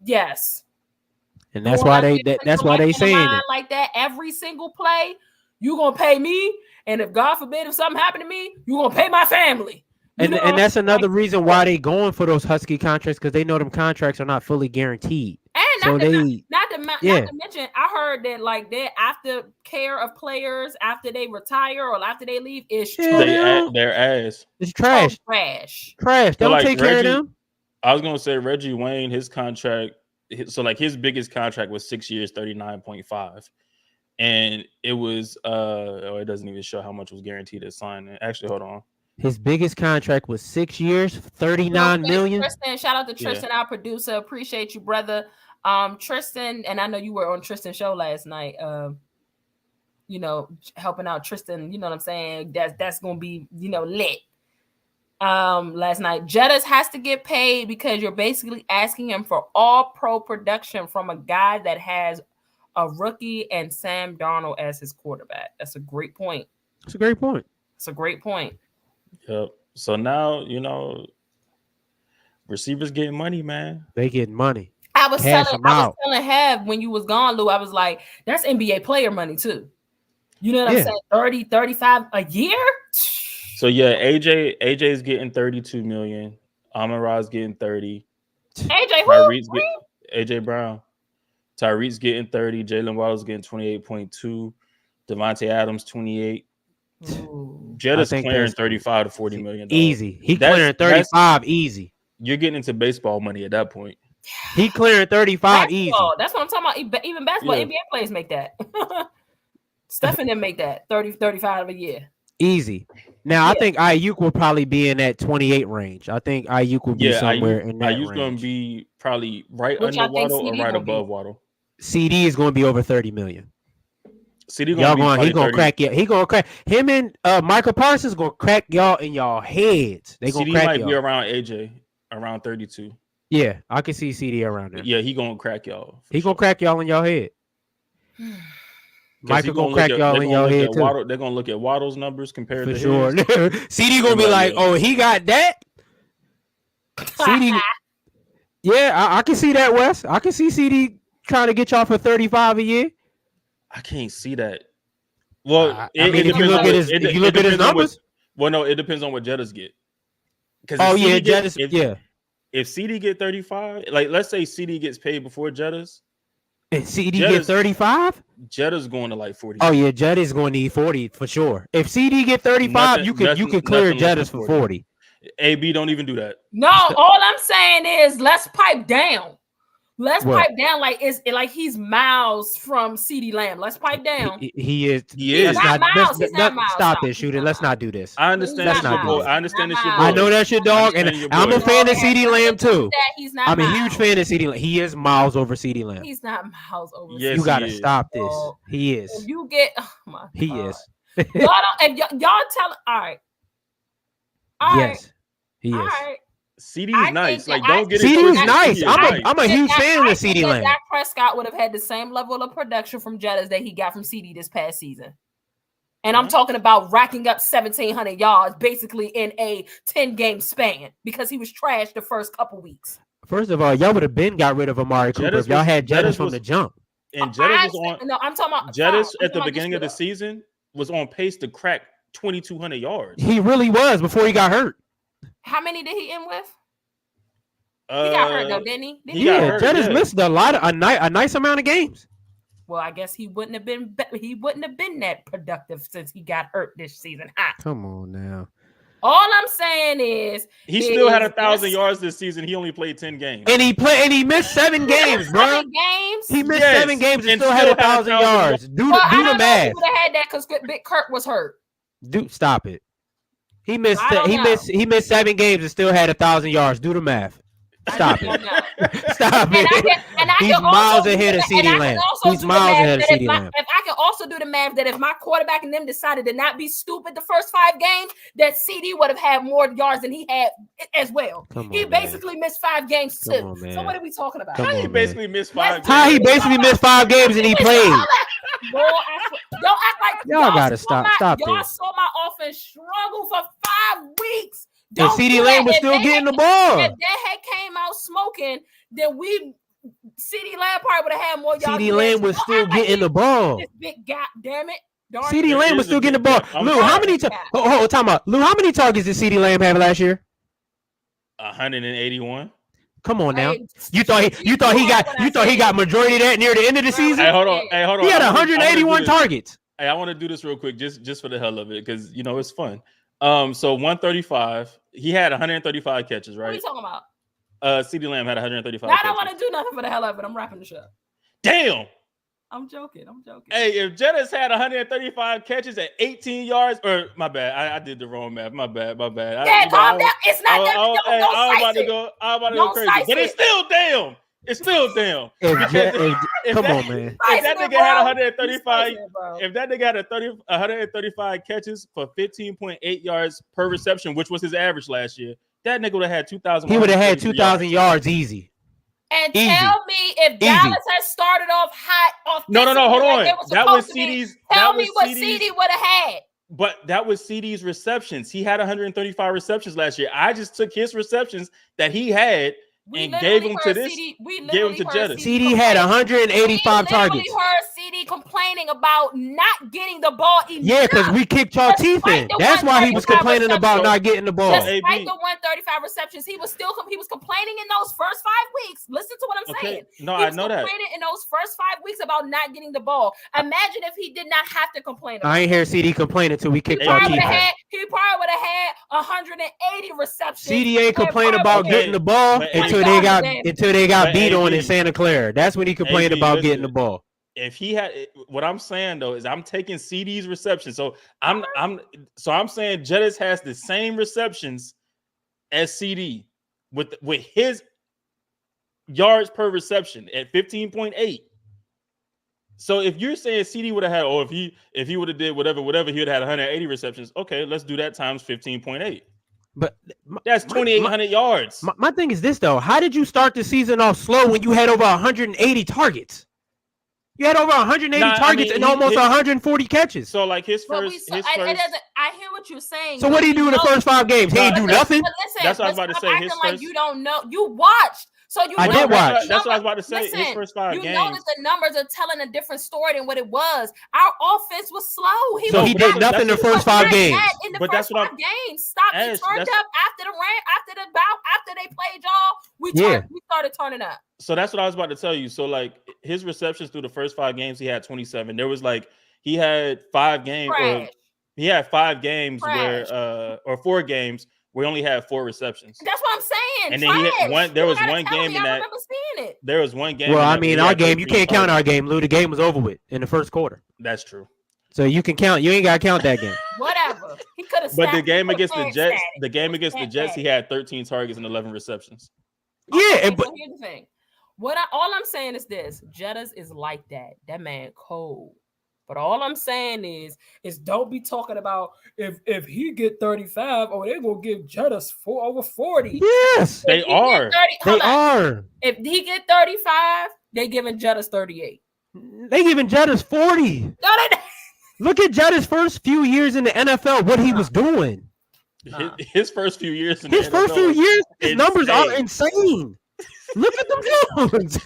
Speaker 1: yes.
Speaker 3: And that's why they saying it
Speaker 1: like that. Every single play, you gonna pay me. And if God forbid if something happened to me, you gonna pay my family.
Speaker 3: And that's another reason why they going for those Husky contracts, because they know them contracts are not fully guaranteed.
Speaker 1: And not to mention, I heard that like their aftercare of players after they retire or after they leave is trash.
Speaker 2: Their ass.
Speaker 3: It's trash. Trash. They don't take care of them.
Speaker 2: I was gonna say Reggie Wayne, his contract. So like his biggest contract was 6 years, 39.5. And it was it doesn't even show how much was guaranteed at signing. Actually, hold on.
Speaker 3: His biggest contract was 6 years, 39 million.
Speaker 1: Tristan, shout out to Tristan, our producer. Appreciate you, brother. Tristan, and I know you were on Tristan's show last night. You know, helping out Tristan. You know what I'm saying? That's gonna be lit. Last night, Jettas has to get paid because you're basically asking him for all pro production from a guy that has a rookie and Sam Darnold as his quarterback. That's a great point.
Speaker 3: It's a great point.
Speaker 2: Yep. So now, receivers getting money, man.
Speaker 3: They getting money.
Speaker 1: I was telling Have when you was gone, Lou, I was like, that's NBA player money too. You know what I'm saying? 30, 35 a year?
Speaker 2: So yeah, AJ is getting 32 million. Amon-Ra's getting 30. AJ Brown. Tyreek's getting 30. Jalen Waddle's getting 28.2. Devontae Adams 28. Jettas clearing 35 to 40 million.
Speaker 3: Easy. He clearing 35 easy.
Speaker 2: You're getting into baseball money at that point.
Speaker 3: He clearing 35 easy.
Speaker 1: That's what I'm talking about. Even basketball, NBA players make that. Steph and them make that 30, 35 a year.
Speaker 3: Easy. Now I think Ayuk will probably be in that 28 range. I think Ayuk will be somewhere in that range.
Speaker 2: Ayuk's going to be probably right under Waddle or right above Waddle.
Speaker 3: CD is going to be over 30 million.
Speaker 2: CD
Speaker 3: he gonna crack you. He gonna crack him and Michael Parsons gonna crack y'all in y'all heads. They gonna
Speaker 2: CD
Speaker 3: crack
Speaker 2: might
Speaker 3: y'all.
Speaker 2: be around AJ, around 32.
Speaker 3: Yeah, I can see CD around there.
Speaker 2: Yeah, he gonna crack y'all.
Speaker 3: He gonna crack y'all in y'all head. Michael gonna crack y'all in y'all head too.
Speaker 2: They're gonna look at Waddle's numbers compared to
Speaker 3: his. CD gonna be like, oh, he got that. CD. Yeah, I can see that, Wes. I can see CD trying to get y'all for 35 a year.
Speaker 2: I can't see that. Well,
Speaker 3: if you look at his numbers,
Speaker 2: no, it depends on what Jettas get.
Speaker 3: Jettas.
Speaker 2: If CD get 35, like let's say CD gets paid before Jettas,
Speaker 3: And CD get 35?
Speaker 2: Jetta's going to like 40.
Speaker 3: Oh yeah, Jetta's going to need 40 for sure. If CD get 35, you could clear Jetta's for 40.
Speaker 2: AB don't even do that.
Speaker 1: No, all I'm saying is let's pipe down. Let's pipe down like he's miles from CD Lamb. Let's pipe down.
Speaker 3: He is.
Speaker 1: He's not miles.
Speaker 3: Stop it, shooter. Let's not do this.
Speaker 2: I understand. That's your boy. I understand that's your boy.
Speaker 3: I know that's your dog, and I'm a fan of CD Lamb too. I'm a huge fan of CD Lamb. He is miles over CD Lamb.
Speaker 1: He's not miles over.
Speaker 2: Yes,
Speaker 3: you gotta stop this. He is.
Speaker 1: If you get, oh my
Speaker 3: he
Speaker 1: God.
Speaker 3: is.
Speaker 1: Y'all don't. If y'all tell. All right.
Speaker 3: Yes, he is.
Speaker 1: All right.
Speaker 2: CD is nice. Like, don't get it.
Speaker 3: CD is nice. I'm a huge fan of CD Lamb.
Speaker 1: Dak Prescott would have had the same level of production from Jettas that he got from CD this past season. And I'm talking about racking up 1,700 yards basically in a 10-game span because he was trashed the first couple weeks.
Speaker 3: First of all, y'all would have been got rid of Amari Cooper if y'all had Jettas from the jump.
Speaker 2: And Jettas was on.
Speaker 1: No, I'm talking about
Speaker 2: Jettas at the beginning of the season was on pace to crack 2,200 yards.
Speaker 3: He really was before he got hurt.
Speaker 1: How many did he end with? He got hurt though, didn't he?
Speaker 3: Jettas missed a nice amount of games.
Speaker 1: Well, I guess he wouldn't have been that productive since he got hurt this season.
Speaker 3: Come on now.
Speaker 1: All I'm saying is
Speaker 2: he still had 1,000 yards this season. He only played 10 games,
Speaker 3: and he missed 7 games, bro.
Speaker 1: 7 games.
Speaker 3: He missed 7 games and still had 1,000 yards. Do the math.
Speaker 1: He would have had that because Big Kurt was hurt.
Speaker 3: Dude, stop it. He missed 7 games and still had 1,000 yards. Do the math. Stop it. Stop it. He's miles ahead of CeeDee Lamb. He's miles ahead of CeeDee Lamb.
Speaker 1: If I can also do the math that if my quarterback and them decided to not be stupid the first 5 games, that CD would have had more yards than he had as well. He basically missed 5 games too. So what are we talking about?
Speaker 2: How he basically missed 5 games?
Speaker 3: How he basically missed 5 games and he played?
Speaker 1: Don't act like
Speaker 3: y'all gotta stop this.
Speaker 1: Y'all saw my offense struggle for 5 weeks.
Speaker 3: And CeeDee Lamb was still getting the ball.
Speaker 1: If that had came out smoking, then CeeDee Lamb probably would have had more yards.
Speaker 3: CeeDee Lamb was still getting the ball.
Speaker 1: This big gap, damn it.
Speaker 3: CeeDee Lamb was still getting the ball. Lou, how many Lou, how many targets did CeeDee Lamb have last year?
Speaker 2: 181.
Speaker 3: Come on now. You thought he got majority of that near the end of the season?
Speaker 2: Hey, hold on.
Speaker 3: He had 181 targets.
Speaker 2: Hey, I want to do this real quick, just for the hell of it, because it's fun. So 135. He had 135 catches, right?
Speaker 1: What are you talking about?
Speaker 2: CeeDee Lamb had 135.
Speaker 1: I don't want to do nothing for the hell of it. I'm wrapping the show.
Speaker 2: Damn.
Speaker 1: I'm joking.
Speaker 2: Hey, if Jettas had 135 catches at 18 yards, or my bad, I did the wrong math. My bad.
Speaker 1: Yeah, calm down. It's not that.
Speaker 2: I'm about to go crazy, but it's still damn.
Speaker 3: Come on, man.
Speaker 2: If that nigga had 135, if that nigga had 135 catches for 15.8 yards per reception, which was his average last year, that nigga would have had 2,000.
Speaker 3: He would have had 2,000 yards easy.
Speaker 1: And tell me if Dallas has started off hot.
Speaker 2: No, hold on. That was CD's.
Speaker 1: Tell me what CD would have had.
Speaker 2: But that was CD's receptions. He had 135 receptions last year. I just took his receptions that he had and gave them to this. Gave them to Jettas.
Speaker 3: CD had 185 targets.
Speaker 1: We heard CD complaining about not getting the ball enough.
Speaker 3: Yeah, because we kicked y'all teeth in. That's why he was complaining about not getting the ball.
Speaker 1: Despite the 135 receptions, he was complaining in those first 5 weeks. Listen to what I'm saying.
Speaker 2: No, I know that.
Speaker 1: He was complaining in those first 5 weeks about not getting the ball. Imagine if he did not have to complain.
Speaker 3: I ain't hear CD complaining until we kicked y'all teeth in.
Speaker 1: He probably would have had 180 receptions.
Speaker 3: CD ain't complain about getting the ball until they got beat on in Santa Clara. That's when he complained about getting the ball.
Speaker 2: If he had, what I'm saying though is I'm taking CD's receptions. So I'm saying Jettas has the same receptions as CD with his yards per reception at 15.8. So if you're saying CD would have had, or if he would have did whatever, he would have had 180 receptions. Okay, let's do that times 15.8.
Speaker 3: But
Speaker 2: that's 2,800 yards.
Speaker 3: My thing is this though: how did you start the season off slow when you had over 180 targets? You had over 180 targets and almost 140 catches.
Speaker 2: So like his first.
Speaker 1: I hear what you're saying.
Speaker 3: So what did he do in the first 5 games? He didn't do nothing.
Speaker 2: That's what I was about to say. His first.
Speaker 1: You don't know. You watched. So
Speaker 3: I did watch.
Speaker 2: That's what I was about to say. His first 5 games.
Speaker 1: You know that the numbers are telling a different story than what it was. Our offense was slow.
Speaker 3: He did nothing in the first 5 games.
Speaker 2: But that's what
Speaker 1: 5 games. Stop. He turned up after the rant, after they played y'all. We started turning up.
Speaker 2: So that's what I was about to tell you. So like his receptions through the first 5 games, he had 27. There was like he had 5 games or he had 5 games where or 4 games where he only had 4 receptions.
Speaker 1: That's what I'm saying.
Speaker 2: And then he had one. There was one game in that.
Speaker 1: I remember seeing it.
Speaker 2: There was one game.
Speaker 3: Well, I mean, our game. You can't count our game, Lou. The game was over with in the first quarter.
Speaker 2: That's true.
Speaker 3: So you can count. You ain't got to count that game.
Speaker 1: Whatever. He could have.
Speaker 2: But the game against the Jets, he had 13 targets and 11 receptions.
Speaker 3: Yeah,
Speaker 1: but here's the thing. All I'm saying is this: Jettas is like that. That man cold. But all I'm saying is don't be talking about if he get 35, they're gonna give Jettas over 40.
Speaker 3: Yes,
Speaker 2: they are.
Speaker 3: They are.
Speaker 1: If he get 35, they giving Jettas 38.
Speaker 3: They giving Jettas 40. Look at Jettas' first few years in the NFL. What he was doing.
Speaker 2: His first few years.
Speaker 3: His numbers are insane. Look at them numbers.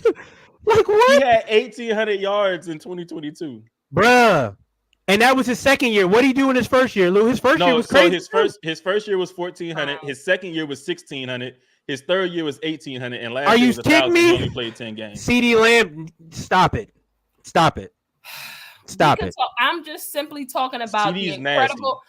Speaker 3: Like what?
Speaker 2: He had 1,800 yards in 2022.
Speaker 3: Bruh. And that was his second year. What did he do in his first year, Lou? His first year was crazy.
Speaker 2: His first year was 1,400. Wow. His second year was 1,600. His third year was 1,800. And last year was 1,000. He only played 10 games.
Speaker 3: CD Lamb, stop it.
Speaker 1: I'm just simply talking about
Speaker 2: CD's
Speaker 1: the incredible.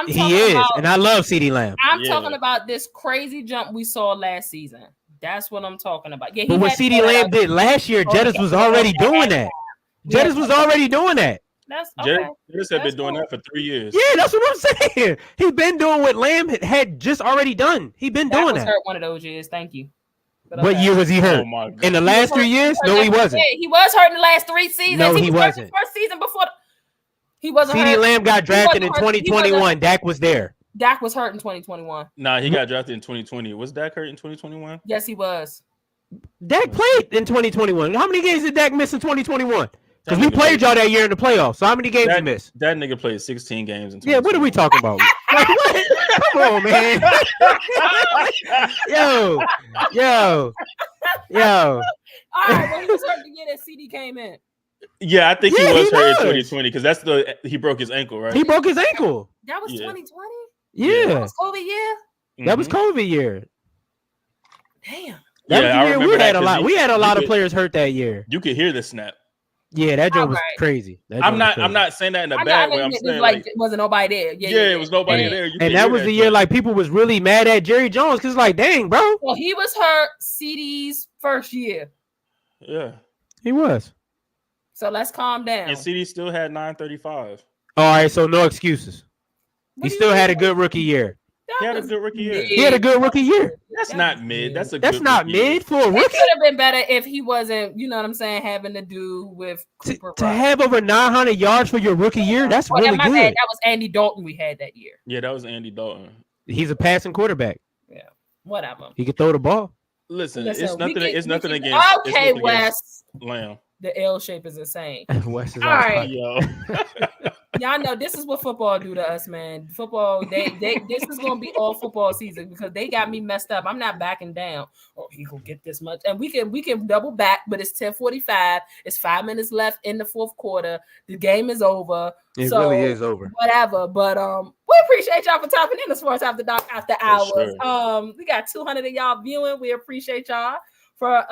Speaker 3: He is, and I love CD Lamb.
Speaker 1: I'm talking about this crazy jump we saw last season. That's what I'm talking about. Yeah,
Speaker 3: but what CD Lamb did last year, Jettas was already doing that. Jettas was already doing that.
Speaker 1: That's okay.
Speaker 2: Jettas have been doing that for 3 years.
Speaker 3: Yeah, that's what I'm saying. He's been doing what Lamb had just already done. He's been doing that.
Speaker 1: Hurt one of those years. Thank you.
Speaker 3: What year was he hurt? In the last 3 years? No, he wasn't.
Speaker 1: Yeah, he was hurt in the last 3 seasons.
Speaker 3: No, he wasn't.
Speaker 1: First season before he wasn't
Speaker 3: hurt.
Speaker 1: CD
Speaker 3: Lamb got drafted in 2021. Dak was there.
Speaker 1: Dak was hurt in 2021.
Speaker 2: Nah, he got drafted in 2020. Was Dak hurt in 2021?
Speaker 1: Yes, he was.
Speaker 3: Dak played in 2021. How many games did Dak miss in 2021? Because we played y'all that year in the playoffs. So how many games he missed?
Speaker 2: That nigga played 16 games in 2021.
Speaker 3: Yeah, what are we talking about? Like, what? Come on, man. Yo.
Speaker 1: All right, well, he was hurt the year that CD came in.
Speaker 2: Yeah, I think he was hurt in 2020 because he broke his ankle, right?
Speaker 3: He broke his ankle.
Speaker 1: That was 2020?
Speaker 3: Yeah.
Speaker 1: That was COVID year?
Speaker 3: That was COVID year.
Speaker 1: Damn.
Speaker 3: That was the year we had a lot. We had a lot of players hurt that year.
Speaker 2: You could hear the snap.
Speaker 3: Yeah, that joke was crazy.
Speaker 2: I'm not saying that in a bad way. I'm saying like
Speaker 1: wasn't nobody there.
Speaker 2: Yeah, it was nobody there.
Speaker 3: And that was the year like people was really mad at Jerry Jones because like, dang, bro.
Speaker 1: Well, he was hurt CD's first year.
Speaker 2: Yeah,
Speaker 3: he was.
Speaker 1: So let's calm down.
Speaker 2: And CD still had 935.
Speaker 3: All right, so no excuses. He still had a good rookie year.
Speaker 2: He had a good rookie year.
Speaker 3: He had a good rookie year.
Speaker 2: That's not mid. That's
Speaker 3: not mid for a rookie.
Speaker 1: It could have been better if he wasn't, you know what I'm saying, having to do with Cooper
Speaker 3: to have over 900 yards for your rookie year. That's really good.
Speaker 1: Bad. That was Andy Dalton we had that year.
Speaker 2: Yeah, that was Andy Dalton.
Speaker 3: He's a passing quarterback.
Speaker 1: Yeah, whatever.
Speaker 3: He can throw the ball.
Speaker 2: Listen, it's nothing against.
Speaker 1: Okay, Wes.
Speaker 2: Lamb.
Speaker 1: The L shape is insane.
Speaker 3: Wes is
Speaker 1: all right,
Speaker 2: yo.
Speaker 1: Y'all know this is what football do to us, man. Football, this is gonna be all football season because they got me messed up. I'm not backing down. Oh, he gonna get this much, and we can double back, but it's 10:45. It's 5 minutes left in the fourth quarter. The game is over.
Speaker 3: It really is over.
Speaker 1: Whatever, but we appreciate y'all for tapping in the Sports After Dark after hours. Sure. We got 200 of y'all viewing. We appreciate y'all for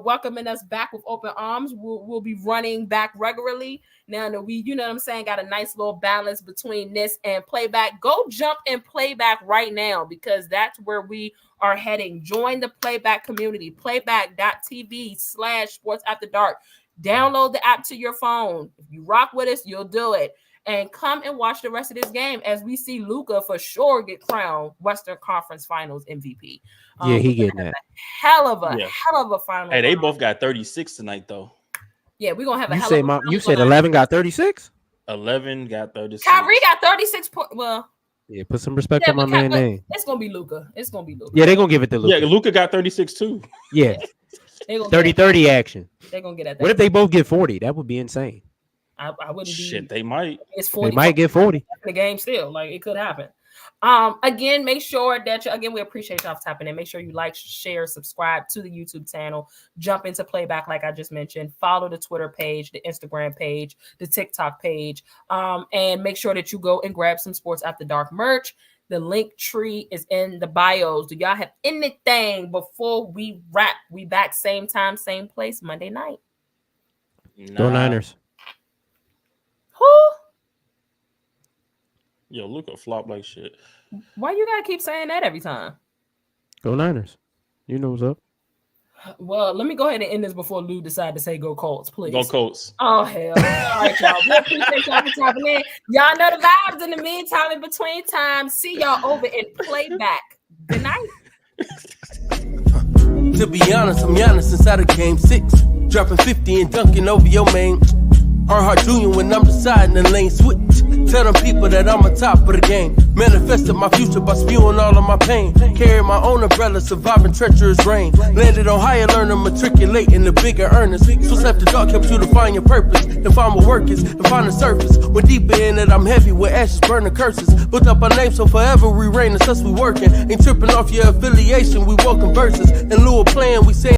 Speaker 1: welcoming us back with open arms. We'll be running back regularly now that we, what I'm saying, got a nice little balance between this and playback. Go jump in playback right now because that's where we are heading. Join the playback community, playback.tv/Sports After Dark. Download the app to your phone. If you rock with us, you'll do it. And come and watch the rest of this game as we see Luka for sure get crowned Western Conference Finals MVP.
Speaker 3: Yeah, he getting that.
Speaker 1: Hell of a final.
Speaker 2: Hey, they both got 36 tonight, though.
Speaker 1: Yeah, we're gonna have a
Speaker 3: You said 11 got 36?
Speaker 2: 11 got 36.
Speaker 1: Kyrie got 36 points. Well,
Speaker 3: yeah, put some respect on my man's name.
Speaker 1: It's gonna be Luka.
Speaker 3: Yeah, they're gonna give it to Luka.
Speaker 2: Yeah, Luka got 36 too.
Speaker 3: Yeah. 30-30 action.
Speaker 1: They're gonna get at that.
Speaker 3: What if they both get 40? That would be insane.
Speaker 1: I wouldn't be.
Speaker 2: Shit, they might.
Speaker 1: It's 40.
Speaker 3: They might get 40.
Speaker 1: The game still, like it could happen. Again, make sure that we appreciate y'all for tapping in. Make sure you like, share, subscribe to the YouTube channel. Jump into playback, like I just mentioned. Follow the Twitter page, the Instagram page, the TikTok page, and make sure that you go and grab some Sports After Dark merch. The link tree is in the bios. Do y'all have anything before we wrap? We back same time, same place, Monday night.
Speaker 3: Go Niners.
Speaker 1: Who?
Speaker 2: Yo, Luka flop like shit.
Speaker 1: Why you gotta keep saying that every time?
Speaker 3: Go Niners. You know what's up.
Speaker 1: Well, let me go ahead and end this before Lou decide to say go Colts, please.
Speaker 2: Go Colts.
Speaker 1: Oh, hell. All right, y'all. We appreciate y'all for tapping in. Y'all know the vibes. In the meantime, in between time, see y'all over in playback. Good night.
Speaker 4: To be honest, I'm Giannis inside of game 6. Dropping 50 and dunking over your main. Earnhardt Jr. when I'm deciding the lane switch. Tell them people that I'm on top of the game. Manifested my future by spewing all of my pain. Carry my own umbrella, surviving treacherous rain. Landed on higher learner, matriculate in the bigger earnest. Switch after dark helps you to find your purpose. And find what work is, and find the surface. When deeper in it, I'm heavy with ashes, burning curses. Built up our name, so forever we reign, it's us we working. Ain't tripping off your affiliation, we walking verses. In lieu of playing, we say